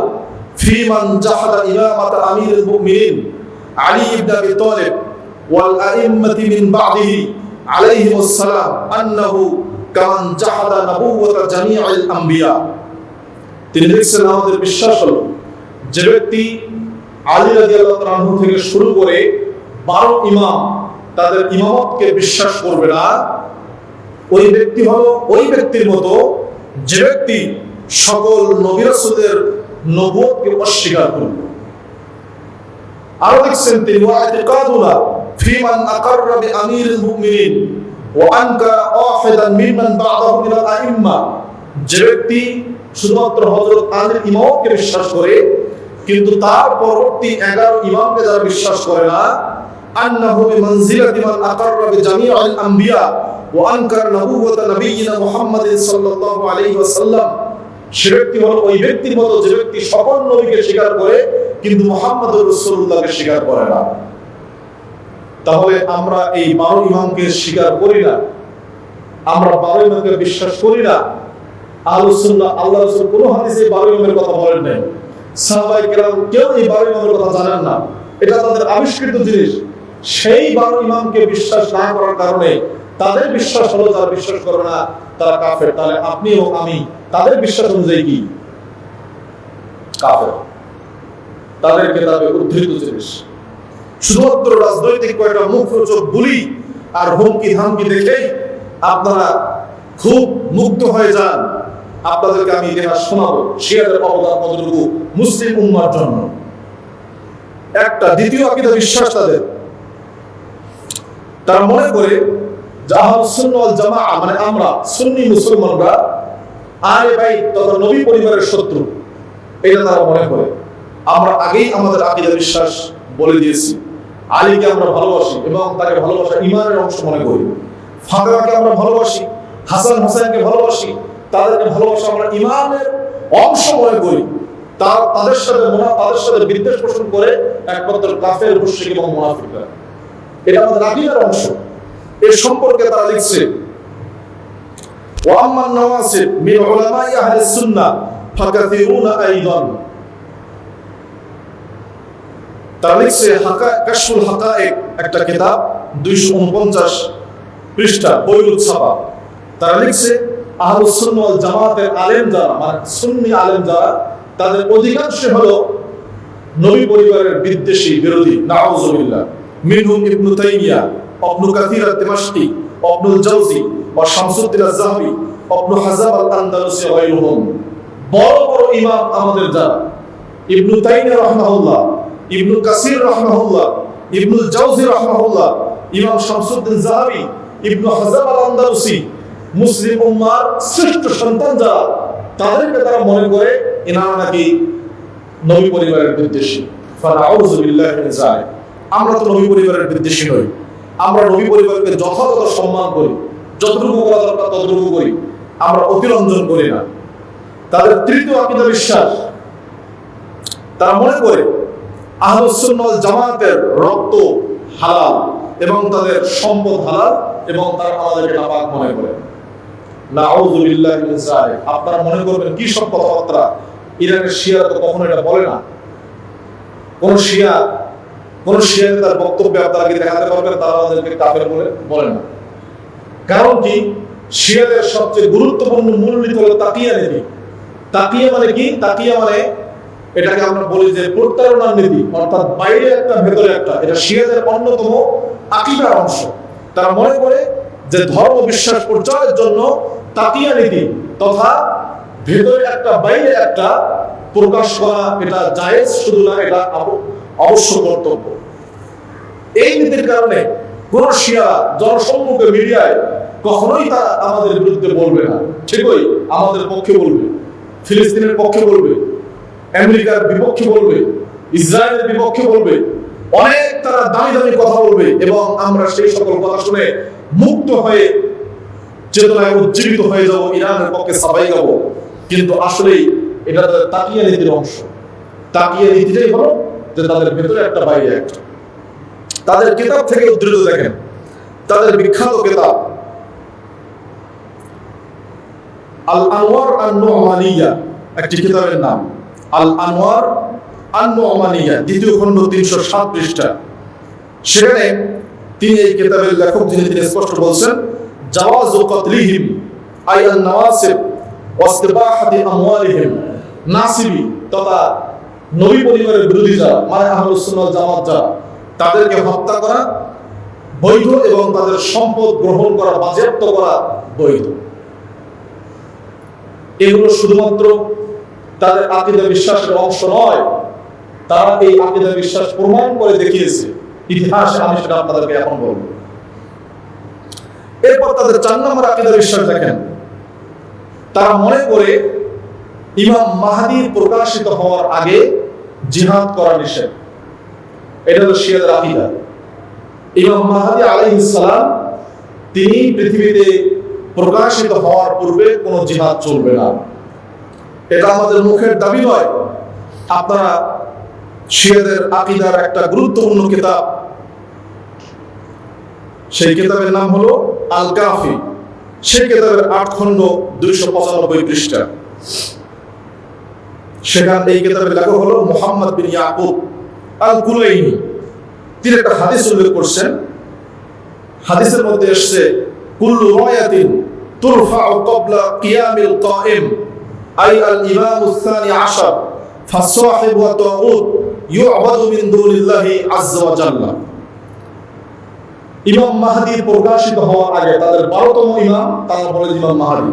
ফি মান জাহাদা ইমামাত আমিরুল মুমিনিন আলী ইবনে আবি তালিব ওয়াল আইম্মাতি মিন বাদিহি আলাইহিমুস সালাম আন্নাহু কামান জাহাদা নবুওয়াতা জামিউল আম্বিয়া। তিনি লিখছেন, আমাদের বিশ্বাস হলো যে ব্যক্তি আলী রাদিয়াল্লাহু তাআলা আনহু থেকে শুরু করে 12 ইমাম তাদের ইমামতকে বিশ্বাস করবে না, ওই ব্যক্তি হলো ওই ব্যক্তির মতো যে ব্যক্তি সকল নবী রাসূলের নবুয়তকে অস্বীকার করবে। আরো লিখছেন তিনি, ওয়া ইতিকাদুনা ফি মান আকাররা বি আমিরুল মুমিনিন ওয়া আনকারা ওয়াহিদান মিম্মান বা'দাহু মিনাল আইম্মা, যে ব্যক্তি শুধুমাত্র হযরত আলীর ইমামতকে বিশ্বাস করে কিন্তু তার পরবর্তী 11 ইমামকে যারা বিশ্বাস করে না, আন্নাহু বিমানজিলাতি মান আকাররা বিজামিউল আম্বিয়া ওয়া আনকার নবুওয়াতা নবিয়িনা মুহাম্মাদিন সাল্লাল্লাহু আলাইহি ওয়াসাল্লাম, সে ব্যক্তি হলো ওই ব্যক্তির মতো যে ব্যক্তি সকল নবীকে স্বীকার করে কিন্তু মুহাম্মদুর রাসূলুল্লাহকে স্বীকার করে না। তাহলে আমরা এই 12 ইমামকে স্বীকার করি না, আমরা 12 ইমামকে বিশ্বাস করি না। আহলুস সুন্নাহ, আল্লাহ রাসূল কোন হাদিসে 12 ইমামের কথা বলেন নাই, সাহাবায়ে কেরাম কেউ এই 12 ইমামের কথা জানেন না, এটা তাদের আবিষ্কৃত জিনিস। সেই 12 ইমামকে বিশ্বাস না করার কারণে তাদের বিশ্বাস হলো যারা বিশ্বাস করে না তারা কাফের। তাহলে আপনি এবং আমি তাদের বিশ্বাস অনুযায়ী কি কাফের? তাদের কিতাবে উদ্ধৃত জিনিস শুধুমাত্র রাজনৈতিক কয়েকটা মুখরোচক বুলি আর হুমকি ধামকি দেখেই আপনারা খুব মুগ্ধ হয়ে যান। আপনাদেরকে আমি ইতিহাস শোনাবো শিয়াদের অবদান কতটুকু মুসলিম উম্মার জন্য। একটা দ্বিতীয় আকীদা বিশ্বাস তাদের, তারা মনে করে যে আহলুস সুন্নাহ ওয়াল জামাআহ মানে আমরা সুন্নি মুসলমানরা আহলে বাইত তথা নবী পরিবারের শত্রু, এটা তারা মনে করে। আমরা আগেই আমাদের আকীদা বিশ্বাস বলে দিয়েছি, আলীকে আমরা ভালোবাসি এবং তাকে ভালোবাসা ঈমানের অংশ মনে করি, ফাতেমাকে আমরা ভালোবাসি, হাসান হোসেনকে ভালোবাসি, তাদেরকে ভালোবাসা আমরা ঈমানের অংশ মনে করি। তাদের সাথে বিদ্বেষ পোষণ করে একমাত্র কাফের, মুশরিক এবং মুনাফিকরা, এটা আমাদের আকীদার অংশ। এর সম্পর্কে তারা লিখছে, ওয়া আম্মান নওয়াসিব মিন উলামাই আহলিস সুন্নাহ ফাকাসিরুনা আইদান। তারা লিখছে কাশফুল হাকায়েক একটা কিতাব 249 পৃষ্ঠা বইরুত ছাপা। তারা লিখছে আহলুস সুন্নাহ ওয়াল জামাতের আলেম যারা মানে সুন্নি আলেম যারা, তাদের অধিকাংশ হলো নবী পরিবারের বিদ্বেষী বিরোধী। নাউযুবিল্লাহ। মিনহুম ইবনু তাইমিয়া, ইবনু কাসির আত-তিমাশকি, ইবনুল জাওজি ওয়া শামসুদ্দিন আয-যাহাবী, ইবনু হাজাম আল-আন্দালুসি ওয়া গায়রুহুম। বড় বড় ইমাম আমাদের যারা, ইবনু তাইমিয়া রাহিমাহুল্লাহ, ইবনু কাসির রাহিমাহুল্লাহ, ইবনুল জাওজি রাহিমাহুল্লাহ, ইমাম শামসুদ্দিন যাহাবী, ইবনু হাজাম আল-আন্দালুসি, মুসলিম উম্মার শ্রেষ্ঠ সন্তান যারা, তাদেরকে তারা মনে করে এনারা নাকি নবী পরিবারের বিদ্বেষী। ফানাউযু বিল্লাহি মিন যালিক। আমরা তো নবী পরিবারের বিদ্বেষী নই, আমরা নবী পরিবারকে যথাযথ সম্মান করি, যতটুকু করা দরকার ততটুকু করি, আমরা অতিরঞ্জন করি না। তাদের তৃতীয় আকীদা বিশ্বাস, তারা মনে করে আহলুস সুন্নাহ ওয়াল জামাতের রক্ত হালাল এবং তাদের সম্পদ হালাল এবং তারা আমাদেরকে নাপাক মনে করে। নাউযু বিল্লাহি মিন যালিক। আপনারা মনে করবেন কি সব কথাবার্তা, ইরানের শিয়া তো কখনো এটা বলে না। কোন শিয়া তার বক্তব্যে আপনারা কি দেখাতে পারবেন তারা আমাদেরকে কাফের বলে না? কারণ কি, শিয়াদের সবচেয়ে গুরুত্বপূর্ণ মূলনীতি হলো তাকিয়া নীতি। তাকিয়া মানে কি? তাকিয়া মানে এটাকে আমরা বলি যে প্রতারণার নীতি, অর্থাৎ বাইরে একটা ভেতরে একটা। এটা শিয়াদের অন্যতম আকীদার অংশ। তারা মনে করে যে ধর্ম বিশ্বাস প্রচারের জন্য তাকিয়া নীতি তথা ভেতরে একটা বাইরে একটা প্রকাশ করা এটা জায়েজ, শুধু না এটা অবশ্য কর্তব্য। এই নীতির কারণে কোন শিয়া জনসম্মুখে মিডিয়ায় কখনোই তারা আমাদের বিরুদ্ধে বলবে না, ঠিকই আমাদের পক্ষে বলবে, ফিলিস্তিনের পক্ষে বলবে, আমেরিকার বিপক্ষে বলবে, ইসরায়েলের বিপক্ষে বলবে, অনেক তারা দামি দামি কথা বলবে এবং আমরা সেই সকল কথা শুনে মুক্ত হয়ে চেতনায় উজ্জীবিত হয়ে যাব, ইরানের পক্ষে সাফাই গাব। কিন্তু আসলেই এটা তাদের তাকিয়া নীতির অংশ। তাকিয়া নীতিটাই হলো যে তাদের ভেতরে একটা বাইরে একটা। তাদের কিতাব থেকে উদ্ধৃত দেখেন, তাদের বিখ্যাত কিতাব আল আনওয়ার আন-নু'মানিয়া, একটি কিতাবের নাম আল আনওয়ার আন-নু'মানিয়া, দ্বিতীয় খণ্ড 307 পৃষ্ঠা। সেখানে তিনি এই কিতাবের লেখক যিনি তিনি স্পষ্ট বলছেন, জাওয়াজু কতলিহিম আই আন-নওয়াসিব ওয়াস্তিবাহাতি আমওয়ালিহিম, নাসিবি তথা নবী পরিবারের বিরোধী যারা, মানে আহলুস সুন্নাহ ওয়াল জামাত যারা, তাদেরকে হত্যা করা বৈধ এবং তাদের সম্পদ গ্রহণ করা, বাজেয়াপ্ত করা বৈধ। এগুলো শুধুমাত্র তাদের আকীদা বিশ্বাসের অংশ নয়, তারা এই আকীদা বিশ্বাস প্রমাণ করে দেখিয়েছে ইতিহাসে। আমি সেটা আপনাদেরকে এখন বলবো। এরপর তাদের 4 নম্বর আকীদা বিশ্বাস দেখেন, তারা মনে করে ইমাম মাহদী প্রকাশিত হওয়ার আগে জিহাদ করা নিষেধ। এটা হলো শিয়াদের আকীদা। ইমাম মাহদী আলাইহিস সালাম তিনি পৃথিবীতে প্রকাশিত হওয়ার পূর্বে কোনো জিহাদ চলবে না। এটা আমাদের মুখের দাবি নয়। আপনারা শিয়াদের আকীদার একটা গুরুত্বপূর্ণ কিতাব, সেই কিতাবের নাম হলো আল কাফি। সেই কিতাবের 8 খণ্ড 295 পৃষ্ঠা। সেখানে এই কিতাবের লেখক হলো মুহাম্মদ বিন ইয়াকুব আল কুলাইনি। তিনি একটা হাদিস উল্লেখ করছেন। হাদিসের মধ্যে এসেছে, কুল্লু রায়াতিন তুরফাউ ক্বাবলা কিয়ামিল কায়েম আই আল ইমামুস সানি আশার ফাসাহিবু ওয়া তাগুত ইউ'বাদু মিন দুনিল্লাহি আযজা ওয়া জাল্লা। ইমাম মাহদী প্রকাশিত হওয়ার আগে তাদের 12তম ইমাম, তারা বলেন ইমাম মাহদী।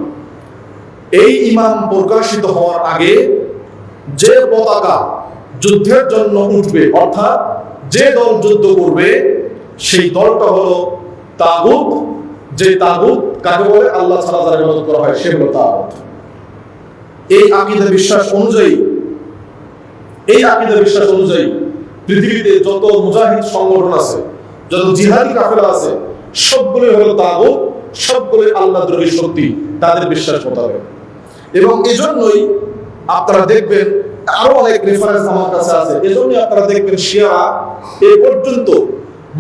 এই ইমাম প্রকাশিত হওয়ার আগে যে পতাকা যুদ্ধের জন্য উঠবে, অর্থাৎ যে দল যুদ্ধ করবে, সেই দলটা হলো তাগুত। যে তাগুত কাকে বলে? আল্লাহ ছাড়া যারা ইবাদত করা হয় সে হলো তাগুত। এই আকীদা বিশ্বাস অনুযায়ী পৃথিবীতে যত মুজাহিদ সংগঠন আছে, যত জিহাদি কাফেলা আছে, সবগুলোই হলো তাগুত, সবগুলোই আল্লাহদ্রোহী শক্তি তাদের বিশ্বাস মোতাবেক। এবং এজন্যই আপনারা দেখবেন, আরো অনেক রেফারেন্স আমার কাছে আছে, এজন্যই আপনারা দেখবেন শিয়া এ পর্যন্ত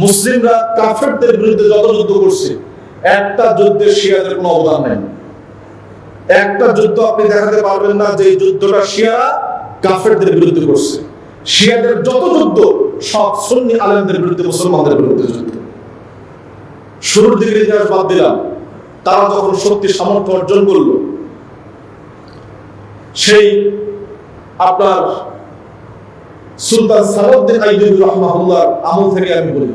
মুসলিমরা কাফেরদের বিরুদ্ধে যত যুদ্ধ করছে, একটা যুদ্ধে শিয়াদের কোনো অবদান নেই। একটা যুদ্ধ আপনি দেখাতে পারবেন না যে যুদ্ধটা শিয়া কাফেরদের বিরুদ্ধে করছে। শিয়াদের যত যুদ্ধ সব সুন্নি আলেমদের বিরুদ্ধে, মুসলমানদের বিরুদ্ধে যুদ্ধ। শুরুর দিকে ইতিহাস বাদ দিলাম, তারা যখন শক্তি সামর্থ্য অর্জন করলো, সেই আপনার সুলতান সালাউদ্দিন আইয়ুবী রাহমাহুল্লাহর আমল থেকে আমি বলি,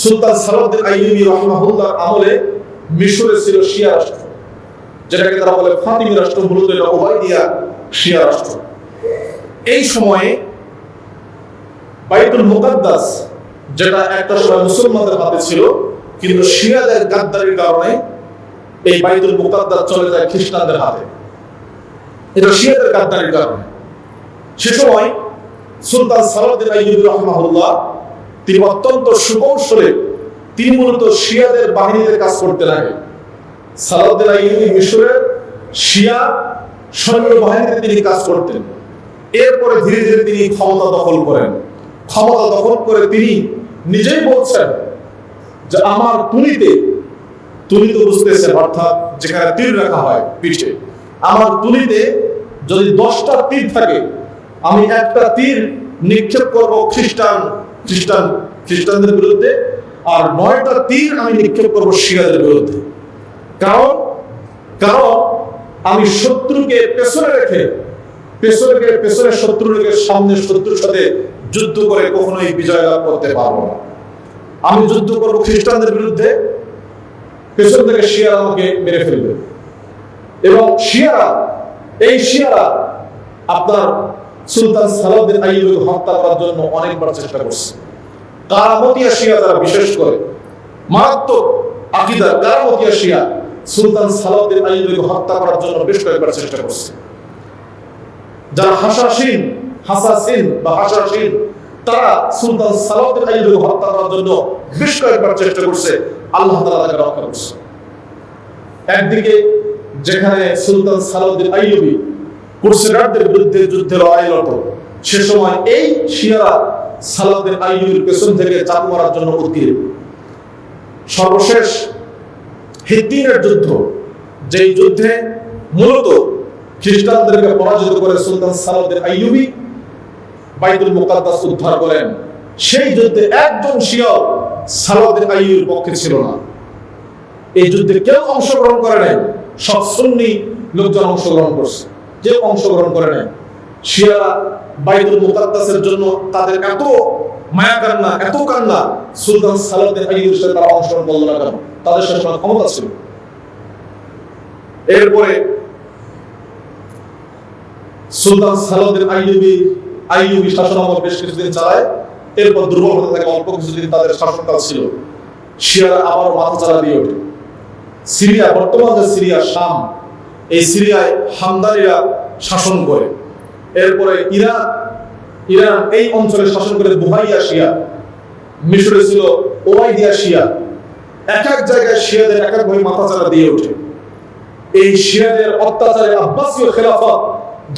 সুলতান সালাউদ্দিন আইয়ুবী রাহমাহুল্লাহর আমলে মিশরে ছিল শিয়া রাষ্ট্র, যেটাকে তারা বলে ফাতিমি রাষ্ট্র, মূলত এটা উবাইদিয়া শিয়া রাষ্ট্র। এই সময়ে বাইতুল মুকাদ্দাস, যেটা একটা সময় মুসলমানদের হাতে ছিল, কিন্তু শিয়াদের গাদ্দারির কারণে এই বাইতুল মুকাদ্দাস চলে যায় খ্রিস্টানদের হাতে। এটা শিয়াদের গাদ্দারির কারণে। সে সময় সুলতান সালাউদ্দিন আইয়ুবী রাহমাহুল্লাহ তিনি অত্যন্ত সুকৌশলে তিনি মূলত শিয়াদের বাহিনীদের কাজ করতে লাগে। সালাউদ্দিন আইয়ুবী মিশরের শিয়া সৈন্য বাহিনীতে তিনি কাজ করতেন। এরপরে ধীরে ধীরে তিনি ক্ষমতা দখল করেন। ক্ষমতা দখল করে তিনি নিজেই বলছেন যে আমার তুলিতে, তুলি তো বুঝতেছেন, অর্থাৎ যেখানে তীর রাখা হয় পিঠে, আমার তুলিতে যদি 10টা তীর থাকে, আমি একটা তীর নিক্ষেপ করব খ্রিস্টানদের বিরুদ্ধে, আর 9টা তীর আমি নিক্ষেপ করব শিয়াদের বিরুদ্ধে। কারণ কারণ আমি শত্রুকে পেছনে রেখে পেছনে শত্রু রেখে সামনে শত্রুর সাথে যুদ্ধ করে কখনোই বিজয় লাভ করতে পারবো না। আমি যুদ্ধ করবো খ্রিস্টানদের বিরুদ্ধে, পেছন থেকে শিয়ারা আমাকে মেরে ফেলবে। এবং শিয়ারা আপনার সুলতান সালাউদ্দিন আইয়ুবীকে হত্যা করার জন্য অনেকবার চেষ্টা করছে। কারামতিয়া শিয়া যারা, বিশেষ করে মারাত্মক আকীদার কারামতিয়া শিয়া, সুলতান সালাউদ্দিন আইয়ুবীকে হত্যা করার জন্য বেশ কয়েকবার চেষ্টা করছে। যারা হাসাসিন তারা সুলতান সালাউদ্দিন আইয়ুবীকে হত্যা করার জন্য বেশ কয়েকবার চেষ্টা করছে। আল্লাহ তাআলা তাকে রক্ষা করছে। একদিকে যেখানে সুলতান সালাউদ্দিন আইয়ুবী ক্রুসেডারদের বিরুদ্ধে যুদ্ধে লড়াইরত, সে সময় এই শিয়ারা সালাউদ্দিন আইয়ুবীর পেছন থেকে চাপ মারার জন্য উদ্গ্রীব। সর্বশেষ হিদ্দিনের যুদ্ধ, যেই যুদ্ধে মূলত খ্রিস্টানদেরকে পরাজিত করে সুলতান সালাউদ্দিন আইয়ুবী বাইতুল মুকাদ্দাস উদ্ধার করেন, সেই যুদ্ধে একজন শিয়া সালাউদ্দিন আইয়ুবীর পক্ষে ছিল না। এই যুদ্ধে কেউ অংশগ্রহণ করে নাই, সব সুন্নি লোকজন অংশগ্রহণ করছে, কেউ অংশগ্রহণ করে নাই। শিয়ারা বাইতুল মুকাদ্দাসের জন্য তাদের এত মায়া কান্না, এত কান্না, সুলতান সালাউদ্দিন আইয়ুবীর সাথে তারা অংশগ্রহণ করলো না কেন? তাদের সাথে ক্ষমতা ছিল। এরপরে সুলতান সালাউদ্দিন আইয়ুবী শাসনামল বেশ কিছুদিন চালায়। এরপর দুর্বল হতে থাকে, অল্প কিছুদিন তাদের শাসনকাল ছিল। শিয়ারা আবারও মাথা চালা দিয়ে ওঠে। সিরিয়া, বর্তমান যে সিরিয়া, শাম, এই সিরিয়ায় হামদানিরা শাসন করে। এরপরে ইরান এই অঞ্চলে শাসন করে বুহাইয়া শিয়া। মিশরে ছিল ওবাইদিয়া শিয়া। এক এক জায়গায় শিয়াদের এক এক ভাবে মাথা চালা দিয়ে ওঠে। এই শিয়াদের অত্যাচারে আব্বাসীয় খেলাফত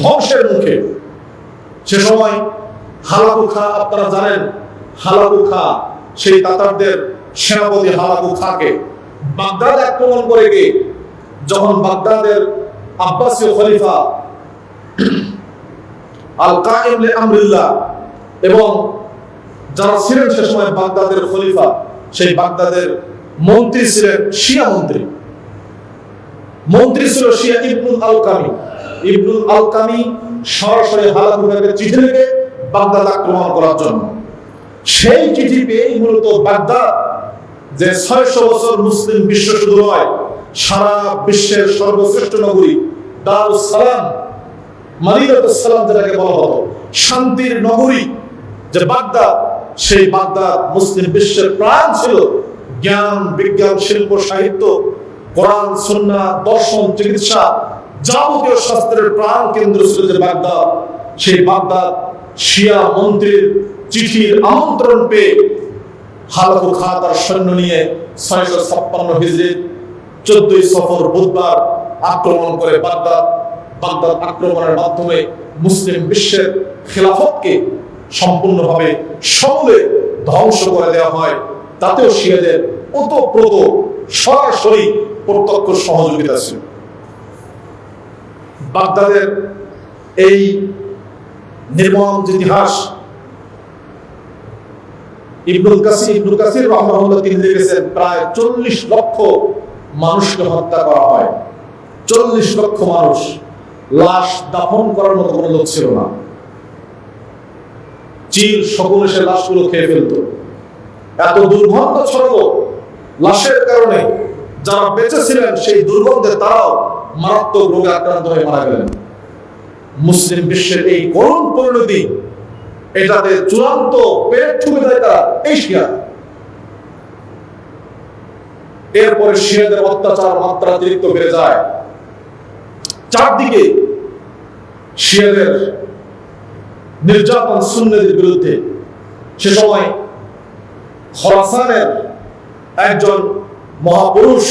ধ্বংসের মুখে। সে সময় হালাকু খাঁ, আপনারা জানেন হালাকু খাঁ, সেই তাতারদের সেনাপতি হালাকু খাঁকে বাগদাদ আক্রমণ করে গিয়ে যখন বাগদাদের আব্বাসীয় খলিফা আল কায়েম লি আমরিল্লাহ এবং যারা ছিলেন সে সময় বাগদাদের খলিফা, সেই বাগদাদের মন্ত্রী ছিলেন শিয়া মন্ত্রী ছিল শিয়া ইবনুল আলকামি সরাসরি হালাকু খাঁকে চিঠি লিখে বাগদাদ আক্রমণ করার জন্য। সেই চিঠি পেয়ে মূলত বাগদাদ, যে 600 বছর মুসলিম বিশ্ব শুধু নয়, সারা বিশ্বের সর্বশ্রেষ্ঠ নগরী দারুস সালাম, মাদিনাতুস সালাম যেটাকে বলা হতো, শান্তির নগরী যে বাগদাদ, সেই বাগদাদ মুসলিম বিশ্বের প্রাণ ছিল। জ্ঞান, বিজ্ঞান, শিল্প, সাহিত্য, কোরআন, সুন্নাহ, দর্শন, চিকিৎসা, যাবতীয় শাস্ত্রের প্রাণ কেন্দ্র ছিল যে বাগদাদ। সেই বাগদাদ শিয়া মন্ত্রীর চিঠির আমন্ত্রণ পেয়ে হালাকু খাঁ তার সৈন্য নিয়ে 656 হিজরি 14 সফর বুধবার আক্রমণ করে বাগদাদ আক্রমণের মাধ্যমে মুসলিম বিশ্বের খেলাফতকে সম্পূর্ণভাবে সমূলে ধ্বংস করে দেওয়া হয়। তাতেও শিয়াদের ওতপ্রোত সরাসরি প্রত্যক্ষ সহযোগিতা ছিল। বাগদাদের এই নির্মম ইতিহাস ইবনুল কাসির রাহিমাহুল্লাহ তিনি লিখেছেন, প্রায় 40 লক্ষ মানুষকে হত্যা করা হয়। 40 লক্ষ মানুষ, লাশ দাফন করার মতো কোনো লোক ছিল না। চিল শকুন এসে লাশগুলো খেয়ে ফেলতো। এত দুর্গন্ধ ছড়ালো লাশের কারণে, যারা বেঁচে ছিলেন সেই দুর্গন্ধে তারাও মারাত্মক রোগে আক্রান্ত হয়ে মারা গেলেন। মুসলিম বিশ্বের এই করুণ পরিণতি, এটাতে চূড়ান্ত পেট ঠুকে দেয় তারা, এই শিয়া। এরপরে শিয়াদের অত্যাচার মাত্রা অতিরিক্ত বেড়ে যায়। চারদিকে শিয়াদের নির্যাতন সুন্নিদের বিরুদ্ধে। সে সময় খোরাসানের একজন মহাপুরুষ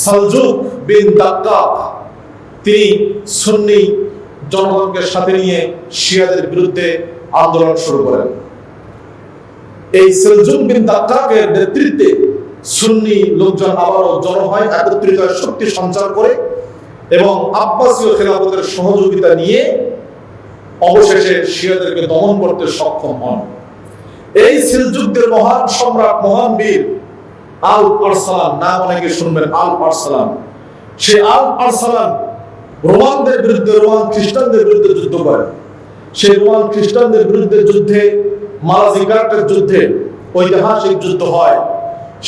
সালজুক বিন দাক্কাক, তিনি সুন্নি জনগণকে সাথে নিয়ে শিয়াদের বিরুদ্ধে আন্দোলন শুরু করেন। এই সালজুক বিন দাক্কাকের নেতৃত্বে সুন্নি লোকজন আবারও জড়ো হয়, একত্রিত হয়, শক্তি সঞ্চার করে এবং আব্বাসীয় খেলাফতের সহযোগিতা নিয়ে অবশেষে শিয়াদেরকে দমন করতে সক্ষম হন। এই সেলজুকদের মহান সম্রাট, মহান বীর আল আরসালান নাম অনেকে শুনবেন, আল আরসালান। সেই আল আরসালান রোমানদের বিরুদ্ধে, রোমান খ্রিস্টানদের বিরুদ্ধে যুদ্ধ করে। সেই রোমান খ্রিস্টানদের বিরুদ্ধে যুদ্ধে, মালাজিকাটের যুদ্ধে, ঐতিহাসিক যুদ্ধ হয়।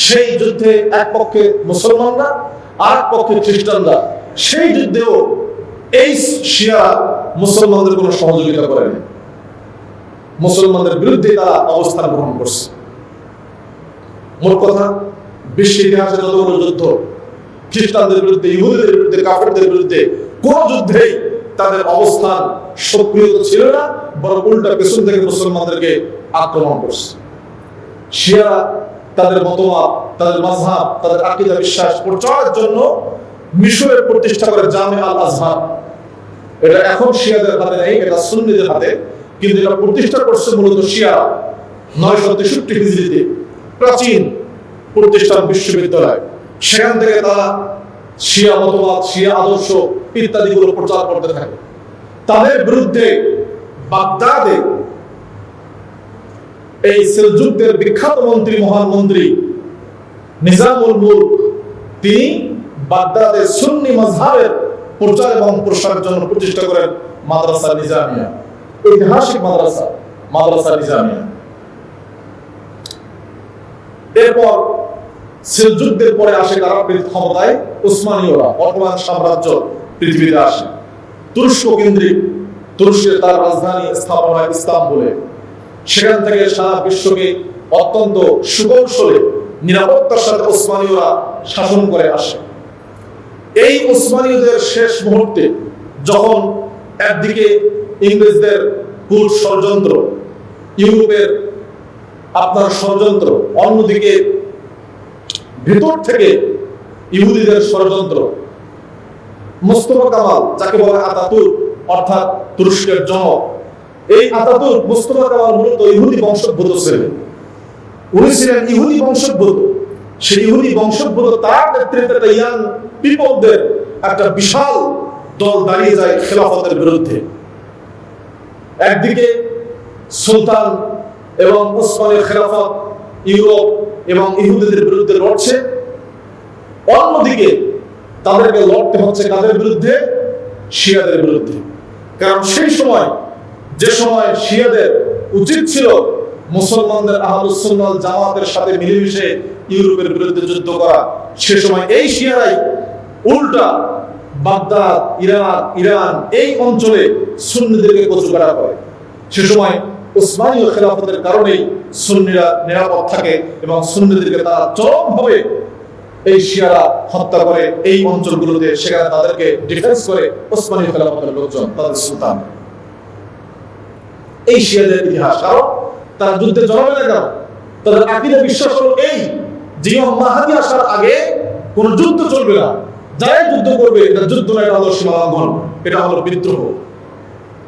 সেই যুদ্ধে এক পক্ষে মুসলমানরা, আর এক পক্ষে খ্রিস্টানরা। সেই যুদ্ধেও এই শিয়া মুসলমানদের কোনো সহযোগিতা করেনি, মুসলমানদের বিরুদ্ধে তারা অবস্থান গ্রহণ করছে। মোট কথা, বিশ্ব ইতিহাসে যতগুলো যুদ্ধ, খ্রিস্টানদের বিরুদ্ধে, ইহুদিদের বিরুদ্ধে, কাফেরদের বিরুদ্ধে কোন যুদ্ধেই তাদের অবস্থান সক্রিয় ছিল না, বরং উল্টা পেছন থেকে মুসলমানদেরকে আক্রমণ করছে। শিয়ারা তাদের মতবাদ, তাদের মাযহাব, তাদের আকীদা বিশ্বাস প্রচারের জন্য মিশরের প্রতিষ্ঠা করে জামে আল আজহার। এটা এখন শিয়াদের হাতে নেই, এটা সুন্নিদের হাতে, কিন্তু এটা প্রতিষ্ঠা করছে মূলত শিয়ারা 963 হিজরিতে, প্রাচীন প্রতিষ্ঠান বিশ্ববিদ্যালয়। সেখান থেকে তারা শিয়া মতবাদ, শিয়া আদর্শ ইত্যাদিগুলো প্রচার করতে থাকে। তাদের বিরুদ্ধে বাগদাদে এই সেলজুকদের বিখ্যাত মন্ত্রী, মহান মন্ত্রী নিজামুল মুলক, তিনি বাগদাদে সুন্নি মাযহাবের প্রচার এবং প্রসারের জন্য প্রতিষ্ঠা করেন মাদ্রাসা নিজামিয়া, ঐতিহাসিক মাদ্রাসা, মাদ্রাসা নিজামিয়া। এরপর সেলজুকদের পরে আসে কারা ক্ষমতায়? উসমানীয়রা, অটোমান সাম্রাজ্য পৃথিবীতে আসে। তুরস্ক কেন্দ্রিক, তুরস্কের তার রাজধানী স্থাপন হয় ইস্তাম্বুলে। সেখান থেকে সারা বিশ্বকে অত্যন্ত সুকৌশলে, নিরাপত্তার সাথে উসমানীয়রা শাসন করে আসে। এই উসমানীয়দের শেষ মুহূর্তে যখন একদিকে ইংরেজদের কূট ষড়যন্ত্র, ইউরোপের আপনার ষড়যন্ত্র, অন্যদিকে ভেতর থেকে ইহুদিদের ষড়যন্ত্র, মুস্তফা কামাল যাকে বলে আতাতুর্ক, অর্থাৎ তুরস্কের জনক, এই আতাতুর্ক মুস্তফা কামাল মূলত ইহুদি বংশোদ্ভূত ছিলেন। উনি ছিলেন ইহুদি বংশোদ্ভূত। সেই ইহুদি বংশোদ্ভূত তার নেতৃত্বে ইয়াং পিপলদের একটা বিশাল দল দাঁড়িয়ে যায় খেলাফতের বিরুদ্ধে। একদিকে সুলতান এবং উসমানের খেলাফত ইউরোপ এবং ইহুদিদের বিরুদ্ধে লড়ছে, অন্যদিকে তাদেরকে লড়তে হচ্ছে কাদের বিরুদ্ধে? শিয়াদের বিরুদ্ধে। কারণ সেই সময়, যে সময় শিয়াদের উচিত ছিল মুসলমানদের আহলুস সুন্নাহ ওয়াল জামাতের সাথে মিলেমিশে ইউরোপের বিরুদ্ধে যুদ্ধ করা, সে সময় এই শিয়ারাই উল্টা বাগদাদ, ইরান এই অঞ্চলে সুন্নিদেরকে কচুকাটা করে। সে সময় উসমানীয় খেলাফতের কারণেই সুন্নিরা নিরাপদ থাকে এবং সুন্নিদেরকে তারা চরমভাবে এই শিয়ারা হত্যা করে এই অঞ্চলগুলোতে। সেখানে তাদেরকে ডিফেন্স করে উসমানীয় খেলাফতের লোকজন, তাদের সুলতান। এই শিয়াদের ইতিহাস, কারণ তারা যুদ্ধে জড়াবে না। কেন? তাদের আকীদা বিশ্বাস হলো এই যে ইমাম মাহদী আসার আগে কোন যুদ্ধ চলবে না, যারাই যুদ্ধ করবে এটা যুদ্ধ না, এটা হলো সীমালঙ্ঘন, এটা হলো বিদ্রোহ।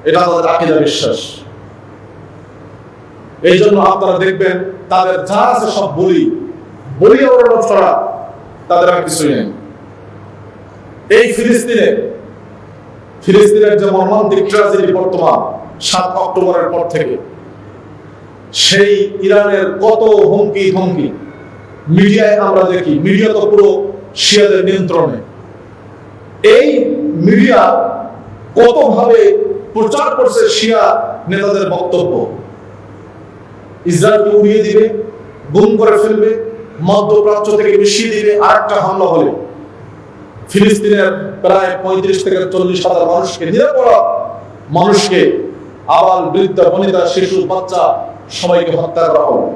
এটা তাদের আকীদা বিশ্বাস। এই জন্য আপনারা দেখবেন তাদের যা আছে সব বলি ওড়ানো ছড়া, তাদের আর কিছুই নেই। এই ফিলিস্তিনের যে মর্মান্তিক ট্র্যাজেডি বর্তমান 7 অক্টোবরের পর থেকে, সেই ইরানের কত হুমকি ধমকি মিডিয়ায় আমরা দেখি। মিডিয়া তো পুরো শিয়াদের নিয়ন্ত্রণে। এই মিডিয়া কতভাবে প্রচার করছে শিয়া নেতাদের বক্তব্য। ইসরায়েলকে উড়িয়ে দিবে, গুম করে ফেলবে, মধ্যপ্রাচ্য থেকে মিশিয়ে দিবে। আরেকটা হামলা হলে ফিলিস্তিনের প্রায় 35 থেকে 40 হাজার মানুষকে, নিরাপরাধ মানুষকে, আবাল বৃদ্ধ বনিতা শিশু বাচ্চা সবাইকে হত্যা করা হবে।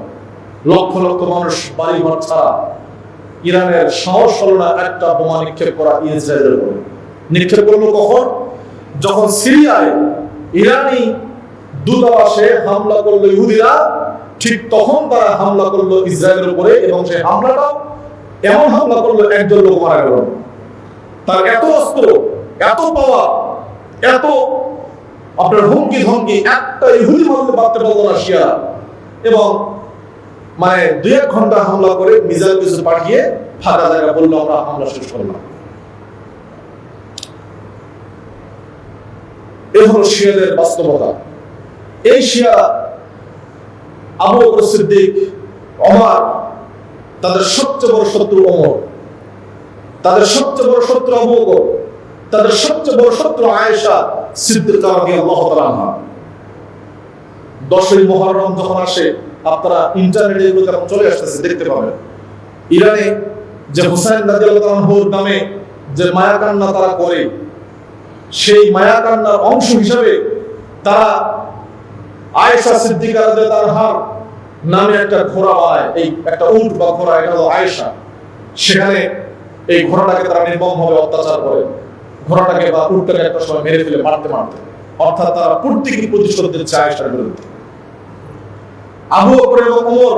লক্ষ লক্ষ মানুষ বাড়িঘর ছাড়া। ইরানের সাহস হলো না একটা বোমা নিক্ষেপ করা ইসরায়েলের উপর। নিক্ষেপ করলো কখন? যখন সিরিয়ায় ইরানি দূতাবাসে হামলা করলো ইহুদিরা, ঠিক তখন তারা হামলা করলো ইসরায়েলের উপরে। এবং সেই হামলাটাও এমন হামলা করলো, একজন লোক মারা গেল। তার এত অস্ত্র, এত পাওয়ার, এত আপনার হুমকি ধমকি, একটা ইহুদি মারতে পারলো না শিয়া। এবং মানে 2-1 ঘন্টা হামলা করে মিসাইল কিছু পাঠিয়ে ফাঁকা জায়গা বললো আমরা হামলা শেষ করলাম। এই হলো শিয়াদের বাস্তবতা। এই শিয়া আবু বকর সিদ্দিক, ওমর, তাদের সবচেয়ে বড় শত্রু ওমর, তাদের সবচেয়ে বড় শত্রু আবু বকর, তাদের সবচেয়ে বড় শত্রু আয়েশা সিদ্দিকা রাদিয়াল্লাহু তাআলা আনহা। 10ই মুহররম যখন আসে, আপনারা ইন্টারনেটে এগুলো যখন চলে আসতেছে দেখতে পাবেন, ইরানে যে হুসাইন রাদিয়াল্লাহু তাআলা আনহুর নামে যে মায়া কান্না তারা করে, সেই মায়া কান্নার অংশ হিসেবে তারা আয়েশা সিদ্দিকা রাদিয়াল্লাহু আনহার নামে একটা ঘোড়া বানায়, এই একটা উট বা ঘোড়া, এটা হলো আয়েশা। সেখানে এই ঘোড়াটাকে তারা নির্মমভাবে অত্যাচার করে, ঘোড়াটাকে বা উটটাকে একটা সময় মেরে ফেলে মারতে মারতে, অর্থাৎ তারা প্রত্যেকই প্রতিশোধ দিচ্ছে আয়েশার বিরুদ্ধে। আবু বকর এবং ওমর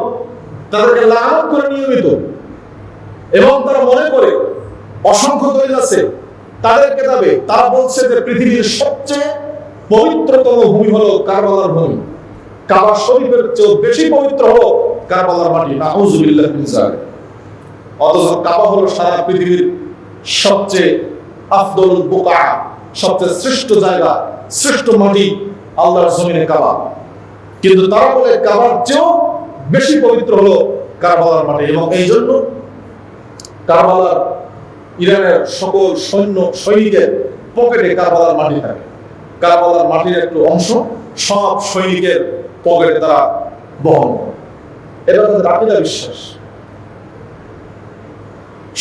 তাদেরকে লানত করে নিয়মিত, এবং তারা মনে করে অসংখ্য দলিল আছে তাদের কিতাবে, তারা বলছে যে পৃথিবীর সবচেয়ে পবিত্রতম ভূমি হলো কারবালার ভূমি, কাবা শরীফের চেয়ে বেশি পবিত্র হলো কারবালার মাটি। নাউযুবিল্লাহি মিন যালিক। অথচ কাবা হলো সারা পৃথিবীর সবচেয়ে আফদলুল বুকা, সবচেয়ে শ্রেষ্ঠ জায়গা, শ্রেষ্ঠ মাটি আল্লাহর জমিনে কাবা। কিন্তু তারা বলে কাবার চেয়েও বেশি পবিত্র হলো কারবালার মাটি, এবং এই জন্য কারবালার ইরানের সকল সৈনিকের পকেটে কারবালার মাটি থাকে। কারবালার মাটির একটু অংশ সব সৈনিকের পকেটে তারা বহন করে। এটা তাদের আকীদা, বিশ্বাস।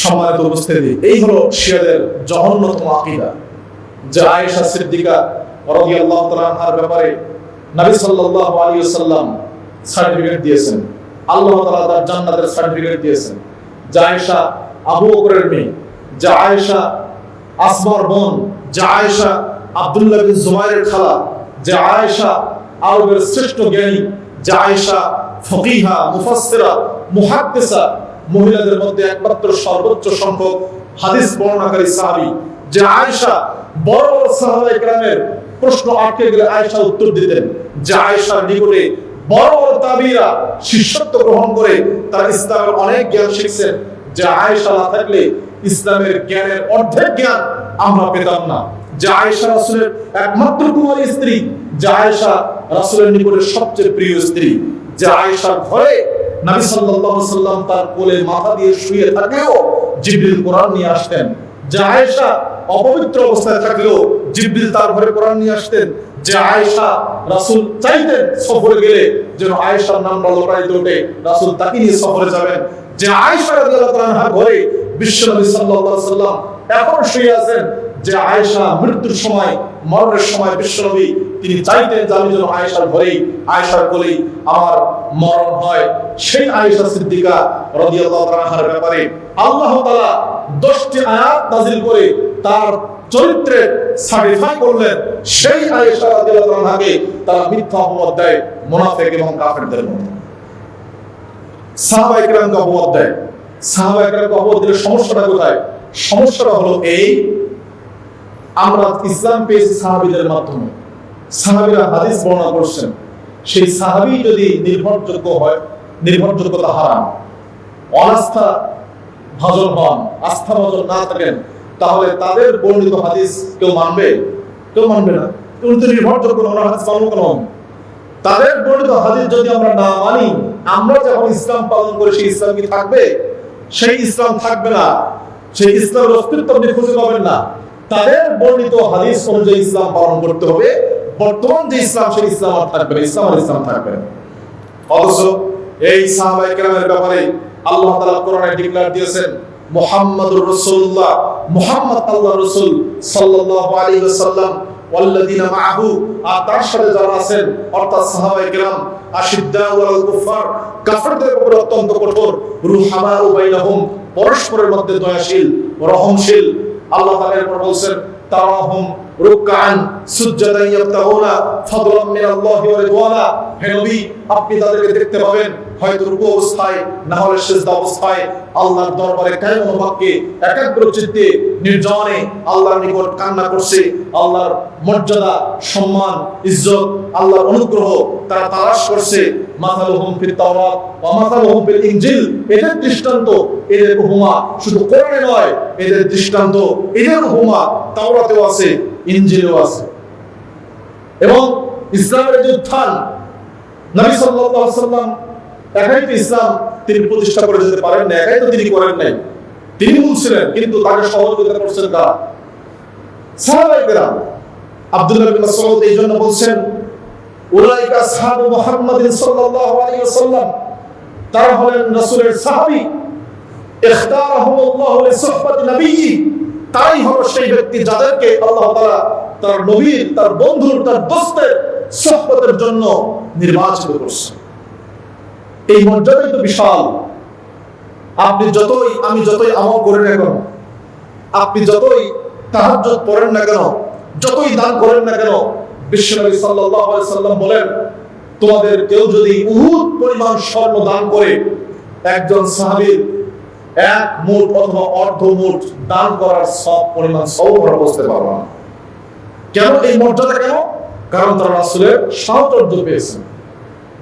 সম্মানিত উপস্থিতি, এই হলো শিয়াদের জঘন্যতম আকীদা, যে আয়েশা সিদ্দিকা রাদিয়াল্লাহু তাআলা আনহার ব্যাপারে নবী সাল্লাল্লাহু আলাইহি ওয়াসাল্লাম সার্টিফিকেট দিয়েছেন, আল্লাহ তাআলা তার জান্নাতের সার্টিফিকেট দিয়েছেন। যে আয়েশা আবু বকরের মেয়ে, যে আয়েশা আসমার বোন, যে আয়েশা আব্দুল্লাহ বিন জুবাইরের খালা, যে আয়েশা আরবের শ্রেষ্ঠ জ্ঞানী, যে আয়েশা ফকিহা, মুফাসসিরা, মুহাদ্দিসা, মহিলাদের মধ্যে একমাত্র সর্বোচ্চ সংখ্যক হাদিস বর্ণনাকারী সাহাবী, যে আয়েশা বড় বড় সাহাবায়ে কেরামের প্রশ্ন আটকে গেলে আয়েশা উত্তর দিতেন, যে আয়েশার নিকটে বড় বড় তাবিরা শিষ্যত্ব গ্রহণ করে তারা ইসলামের অনেক জ্ঞান শিখছেন, যে আয়েশা না থাকলে ইসলামের জ্ঞানের অর্ধেক জ্ঞান আমরা পেতাম না। যে আয়েশা রাসূলের একমাত্র কুমারী স্ত্রী, যে আয়েশা রাসূলের নিকটে সবচেয়ে প্রিয় স্ত্রী, যে আয়েশার ঘরে নবী সাল্লাল্লাহু আলাইহি ওয়াসাল্লাম তার কোলে মাথা দিয়ে শুয়ে থাকলেও জিবরিল কোরআন নিয়ে আসতেন, যে আয়েশা অপবিত্র অবস্থায় থাকলেও জিবরিল তার ঘরে কোরআন নিয়ে আসতেন, যে আয়েশা রাসূল চাইতেন সফরে গেলে যেন আয়েশার নামটা লোটাইতে ওঠে, রাসূল তাকে নিয়ে সফরে যাবেন, যে আয়েশা রাদিয়াল্লাহু তাআলা আনহার ঘরে বিশ্বনবী সাল্লাল্লাহু আলাইহি ওয়াসাল্লাম এখন শুয়ে আছেন, যে আয়েশা মৃত্যুর সময়, মরণের সময় বিশ্বনবী তিনি চাইতেন যে আমি যেন আয়েশার ঘরেই, আয়েশার কোলেই আমার মরণ হয়। সেই আয়েশা সিদ্দিকা রাদিয়াল্লাহু তাআলা আনহার ব্যাপারে আল্লাহ তাআলা 10টি আয়াত নাযিল করে তার চরিত্রের সার্টিফাই করলেন। সেই আয়েশা রাদিয়াল্লাহু তাআলা আনহাকে তারা মিথ্যা অপবাদ দেয় মুনাফিক এবং কাফেরদের মতো। সাহাবায়ে কেরামকে অপবাদ দেয়। সাহাবায়ে কেরামকে অপবাদ দিলে সমস্যাটা কোথায়? সমস্যাটা হলো এই, আমরা ইসলাম পেয়েছি সাহাবীদের মাধ্যমে, সাহাবীরা হাদিস বর্ণনা করছেন, সেই সাহাবী যদি নির্ভরযোগ্য হয়, নির্ভরযোগ্যতা হারান, অনাস্থা ভাজন হন, আস্থা ভাজন না থাকেন, তাহলে তাদের বর্ণিত হাদিস কেউ মানবে? কেউ মানবে না। উনি তো নির্ভরযোগ্য না, ওনার হাদিস মানবো কেন? তাদের বর্ণিত হাদিস যদি আমরা না মানি, আমরা যখন ইসলাম পালন করি সেই ইসলাম কি থাকবে? সেই ইসলাম থাকবে না। সেই ইসলামের অস্তিত্ব আপনি খুঁজে পাবেন না। তাদের বর্ণিত হাদিস অনুযায়ী ইসলাম পালন করতে হবে। বর্তমান যে ইসলাম, সেই ইসলাম আর থাকবে না, ইসলাম আর ইসলাম থাকবে না। অথচ এই সাহাবায়ে কেরামের ব্যাপারে আল্লাহ তাআলা কোরআনে ডিক্লেয়ার দিয়েছেন, মুহাম্মাদুর রাসূলুল্লাহ, মুহাম্মদ আল্লাহর রাসূল সাল্লাল্লাহু আলাইহি ওয়াসাল্লাম ওয়াল্লাযিনা মাআহু, আর তার সাথে যারা আছেন অর্থাৎ সাহাবায়ে কেরাম, আশিদ্দাউ আলাল কুফার, কাফেরদের উপর অত্যন্ত কঠোর, রুহামাউ বাইনাহুম, পরস্পরের মধ্যে দয়াশীল, রহমশীল। আল্লাহ তাআলা এরপর বলেন, তারাহুম রুকআন সুজদান ইয়াবতাগুনা ফাদলাম মিনাল্লাহি ওয়া রিদওয়ানা। হে নবী, আপনি তাদেরকে দেখতে পাবেন হয়তো রুকু অবস্থায়, না হলে সিজদা অবস্থায় আল্লাহর দরবারে কায়ম বাক্যে একাগ্র চিত্তে নির্জনে আল্লাহর নিকট কান্না করছে। আল্লাহর মর্যাদা, সম্মান, ইজ্জত, আল্লাহর অনুগ্রহ তারা তালাশ করছে। মাসালুহুম ফিত তাওরাত ওয়া মাসালুহুম ফিল ইনজিল, এদের দৃষ্টান্ত, এদের উপমা শুধু কোরআনে নয়, এদের দৃষ্টান্ত, এদের উপমা তাওরাতেও আছে, ইনজিলেও আছে। এবং ইসলামের যে উত্থান, নবী সাল্লাল্লাহু আলাইহি ওয়াসাল্লাম একাই তো ইসলাম, তিনি প্রতিষ্ঠা করে যেতে পারেন না, একাই তো তিনি করেন নাই, তিনি বলছিলেন, কিন্তু তাকে সহযোগিতা করছেন কারা? সাহাবায়ে কেরাম। আব্দুল্লাহ বিন মাসউদ এই জন্য বলছেন, উলাইকা আসহাবু মুহাম্মাদিন সাল্লাল্লাহু আলাইহি ওয়াসাল্লাম, তারা হলেন রাসূলের সাহাবী। ইখতারাহুমুল্লাহু লিসুহবাতি নবিয়্যি, তাই হলো সেই ব্যক্তি যাদেরকে আল্লাহ তাআলা তার নবীর, তার বন্ধুর, তার দোস্তের সুহবতের জন্য নির্বাচিত করেছেন। এই মর্যাদাই তো বিশাল। আপনি যতই, আমি যতই আমল করি না কেন, আপনি যতই তাহাজ্জুদ পড়েন না কেন, যতই দান করেন না কেন, বিশ্বনবী সাল্লাল্লাহু আলাইহি সাল্লাম বলেন, তোমাদের কেউ যদি উহুদ পরিমাণ স্বর্ণ দান করে, একজন সাহাবীর এক মুঠ অথবা অর্ধ মুঠ দান করার সব পরিমাণ সওয়াব বুঝতে পারবে না। কেন এই মর্যাদা? কেন? কারণ তারা রাসূলের সাহচর্য পেয়েছেন,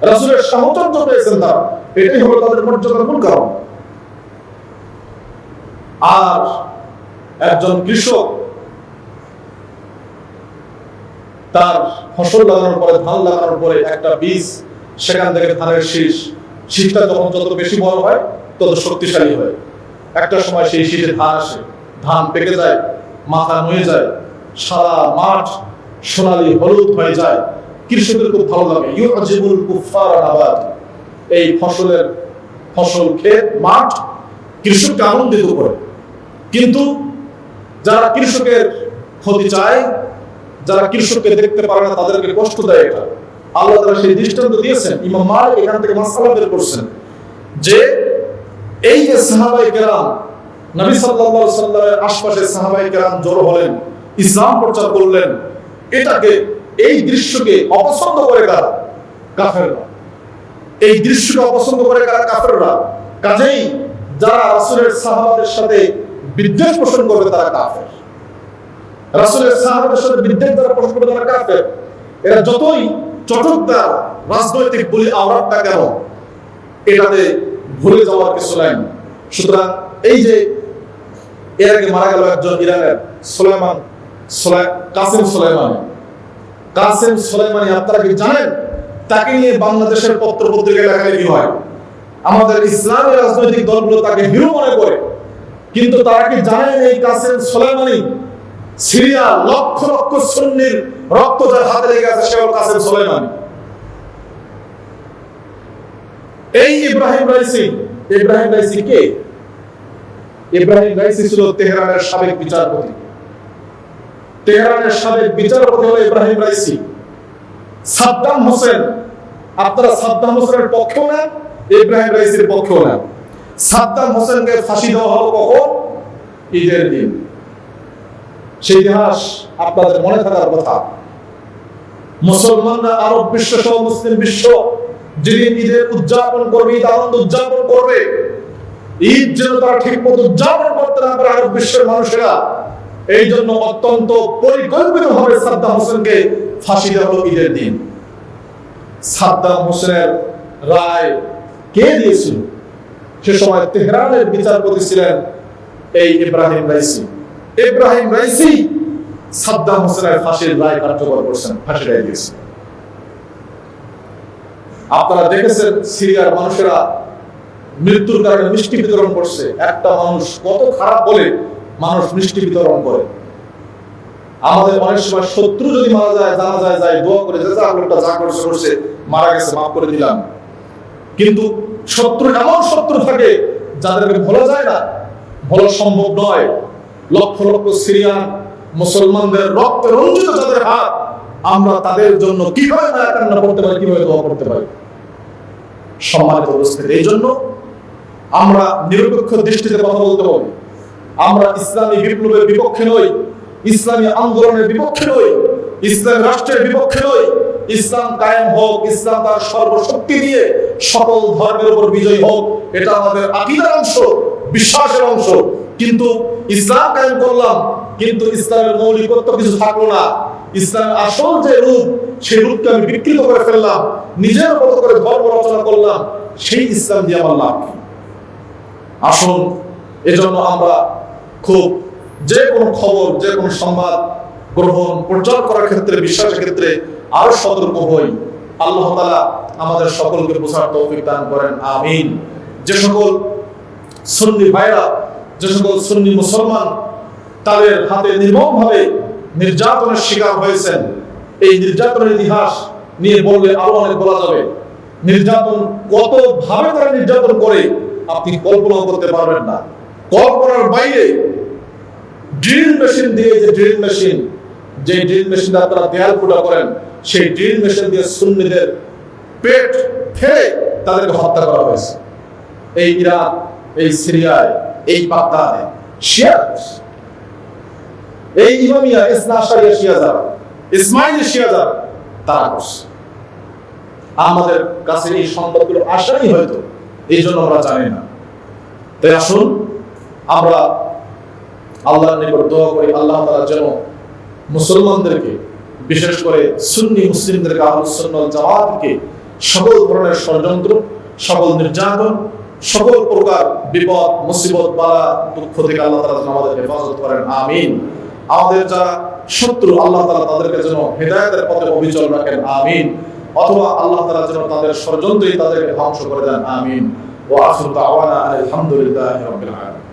রাসূলের সাহচর্য পেয়েছেন তারা, এটাই হলো তাদের মর্যাদার মূল কারণ। আর একজন কৃষক তার ফসল লাগানোর পরে, ধান লাগানোর পরে একটা বীজ, সেখান থেকে ধানের শীষটা যখন যত বেশি বড় হয় তত শক্তিশালী হয়। একটা সময় সেই শীষে ধান আসে, ধান পেকে যায়, মাথা নুয়ে যায়, সারা মাঠ সোনালী হলুদ হয়ে যায়। কৃষকের খুব ভালো লাগে, ইউজিবুল কুফার নাবাত, এই ফসল ক্ষেত মাঠ কৃষককে আনন্দিত করে। কিন্তু যারা কৃষকের ক্ষতি চায়, যারা কৃষককে দেখতে পারে না, তাদেরকে কষ্ট দেয়। এটা আল্লাহ তাআলা সেই দৃষ্টান্ত দিয়েছেন। ইমাম মালিক এখান থেকে মাসআলা বের করছেন যে এই যে সাহাবায়ে কেরাম, নবী সাল্লাল্লাহু আলাইহি ওয়াসাল্লামের আশপাশে সাহাবায়ে কেরাম জড়ো হলেন, ইসলাম প্রচার করলেন, এটাকে, এই দৃশ্যকে অপছন্দ করে কারা? কাফেররা। এই দৃশ্যকে অপছন্দ করে কারা? কাফেররা। কাজেই যারা রাসূলের সাহাবাদের সাথে বিদ্বেষ পোষণ করবে তারা কাফের। রাসূলের সাহাবাদের সাথে বিদ্বেষ যারা পোষণ করবে তারা কাফের। এরা যতই চটকদার রাজনৈতিক বলি আওরাত না কেন, এটাতে ভুলে যাওয়ার কিছু নাই। সুতরাং এই যে এর আগে মারা গেল একজন ইরানের কাসেম সুলাইমানি, আপনারা কি জানেন তাকে নিয়ে বাংলাদেশের পত্র পত্রিকায় লেখালেখি হয়? আমাদের ইসলামী রাজনৈতিক দলগুলো তাকে হিরো মনে করে, কিন্তু তারা কি জানেন এই কাসেম সুলাইমানি সিরিয়া লক্ষ লক্ষ সুন্নির রক্ত যার হাতে লেগে আছে, সে হল কাসেম সুলাইমানি। এই ইব্রাহিম রাইসি কে? ইব্রাহিম রাইসি ছিল তেহরানের সাবেক বিচারপতি। তেহরানের সাবেক বিচারপতি হলো ইব্রাহিম রাইসি। সাদ্দাম হোসেন, আপনারা সাদ্দাম হোসেনের পক্ষেও না, ইব্রাহিম রাইসির পক্ষেও না। সাদ্দাম হোসেনকে ফাঁসি দেওয়া হলো কখন? ঈদের দিন। সেই ইতিহাস আপনাদের মনে থাকার কথা। মুসলমানরা, আরব বিশ্ব সহ মুসলিম বিশ্ব যেদিন ঈদের উদযাপন করবে, ঈদ আনন্দ উদযাপন করবে, ঈদ যেন তারা ঠিক মতো উদযাপন করতে না পারে আরব বিশ্বের মানুষেরা, এই জন্য অত্যন্ত পরিকল্পিতভাবে সাদ্দাম হোসেনকে ফাঁসি দেওয়া হলো ঈদের দিন। সাদ্দাম হোসেনের রায় কে দিয়েছিল? সে সময় তেহরানের বিচারপতি ছিলেন এই Ebrahim Raisi. Ebrahim Raisi Saddam হোসেনের ফাঁসির রায় কার্যকর করেছেন, ফাঁসি রায় দিয়েছেন। আপনারা দেখেছেন সিরিয়ার মানুষেরা মৃত্যুর কারণে মিষ্টি বিতরণ করছে। একটা মানুষ কত খারাপ বলে মানুষ মিষ্টি বিতরণ করে। আমাদের অনেক সময় শত্রু যদি মারা যায়, জানা যায় দোয়া করে, যে লোকটা যা করছে মারা গেছে, মাফ করে দিলাম। কিন্তু শত্রু এমন শত্রু থাকে যাদেরকে ভোলা যায় না, ভোলা সম্ভব নয়। লক্ষ লক্ষ সিরিয়ান মুসলমানদের রক্তে রঞ্জিত যাদের হাত, আমরা তাদের জন্য কিভাবে মায়া কান্না করতে পারি, কিভাবে দোয়া করতে পারি? সম্মানিত উপস্থিতি, এই জন্য আমরা নিরপেক্ষ দৃষ্টিতে কথা বলতে হবে। আমরা ইসলামী বিপ্লবের বিপক্ষে নই, ইসলামী আন্দোলনের বিপক্ষে নই, ইসলামী রাষ্ট্রের বিপক্ষে নই। ইসলাম কায়েম হোক, ইসলাম তার সর্বশক্তি দিয়ে সকল ধর্মের উপর বিজয়ী হোক, এটা আমাদের আকীদার অংশ, বিশ্বাসের অংশ। কিন্তু ইসলাম কায়েম করলাম, কিন্তু ইসলামের মৌলিকত্ব কিছু থাকলো না। ইসলামের আসল যে রূপ, সেই রূপকে আমি বিকৃত করে ফেললাম, নিজের মতো করে ধর্ম রচনা করলাম, সেই ইসলাম দিয়ে আমার লাভ কি? আসুন, এজন্য আমরা খুব যে কোনো খবর, যে কোনো সংবাদ গ্রহণ প্রচার করার ক্ষেত্রে, বিশ্বাসের ক্ষেত্রে আরো সতর্ক হই। আল্লাহ তাআলা আমাদের সকলকে বোঝার তৌফিক দান করেন, আমিন। যে সকল সুন্নি ভাইরা, যে সকল সুন্নি মুসলমান তাদের হাতে নির্মমভাবে নির্যাতনের শিকার হয়েছেন, এই নির্যাতনের ইতিহাস নিয়ে বললে আরো অনেক বলা যাবে। নির্যাতন কত ভাবে তারা নির্যাতন করে আপনি কল্পনা করতে পারবেন না। কল্পনার বাইরে ড্রিল মেশিন দিয়ে, যে ড্রিল মেশিন, যে ড্রিল মেশিন আপনারা দেয়াল ফুটা করেন, সেই ড্রিল মেশিন দিয়ে সুন্নিদের পেট ফেলে তাদেরকে হত্যা করা হয়েছে। এই ইরাক, এই সিরিয়ায়, এই বাগদাদে শিয়া, এই ইমামিয়া ইসনা আশারিয়া শিয়া যারা, ইসমাইলি শিয়া যারা, তারা করছে। আমাদের কাছে এই সংবাদগুলো আসাই হয়তো এই জন্য আমরা জানি না। তাই আসুন আমরা আল্লাহর নিকট দোয়া করি, আল্লাহ তাআলা যেন মুসলমানদেরকে, বিশেষ করে সুন্নি মুসলিমদেরকে, আহলুস সুন্নাহ ওয়াল জামাতকে সকল ধরনের ষড়যন্ত্র, সকল নির্যাতন, সকল প্রকার বিপদ, মুসিবত, বালা, দুঃখ থেকে আল্লাহ তাআলা আমাদেরকে হেফাজত করেন, আমিন। আমাদের যারা শত্রু, আল্লাহ তাআলা তাদেরকে যেন হেদায়েতের পথে অবিচল রাখেন, আমিন। অথবা আল্লাহ তাআলা যেন তাদের ষড়যন্ত্রই তাদেরকে ধ্বংস করে দেন, আমিন। ওয়া আখিরু দাওয়ানা আলহামদুলিল্লাহি রাব্বিল আলামিন।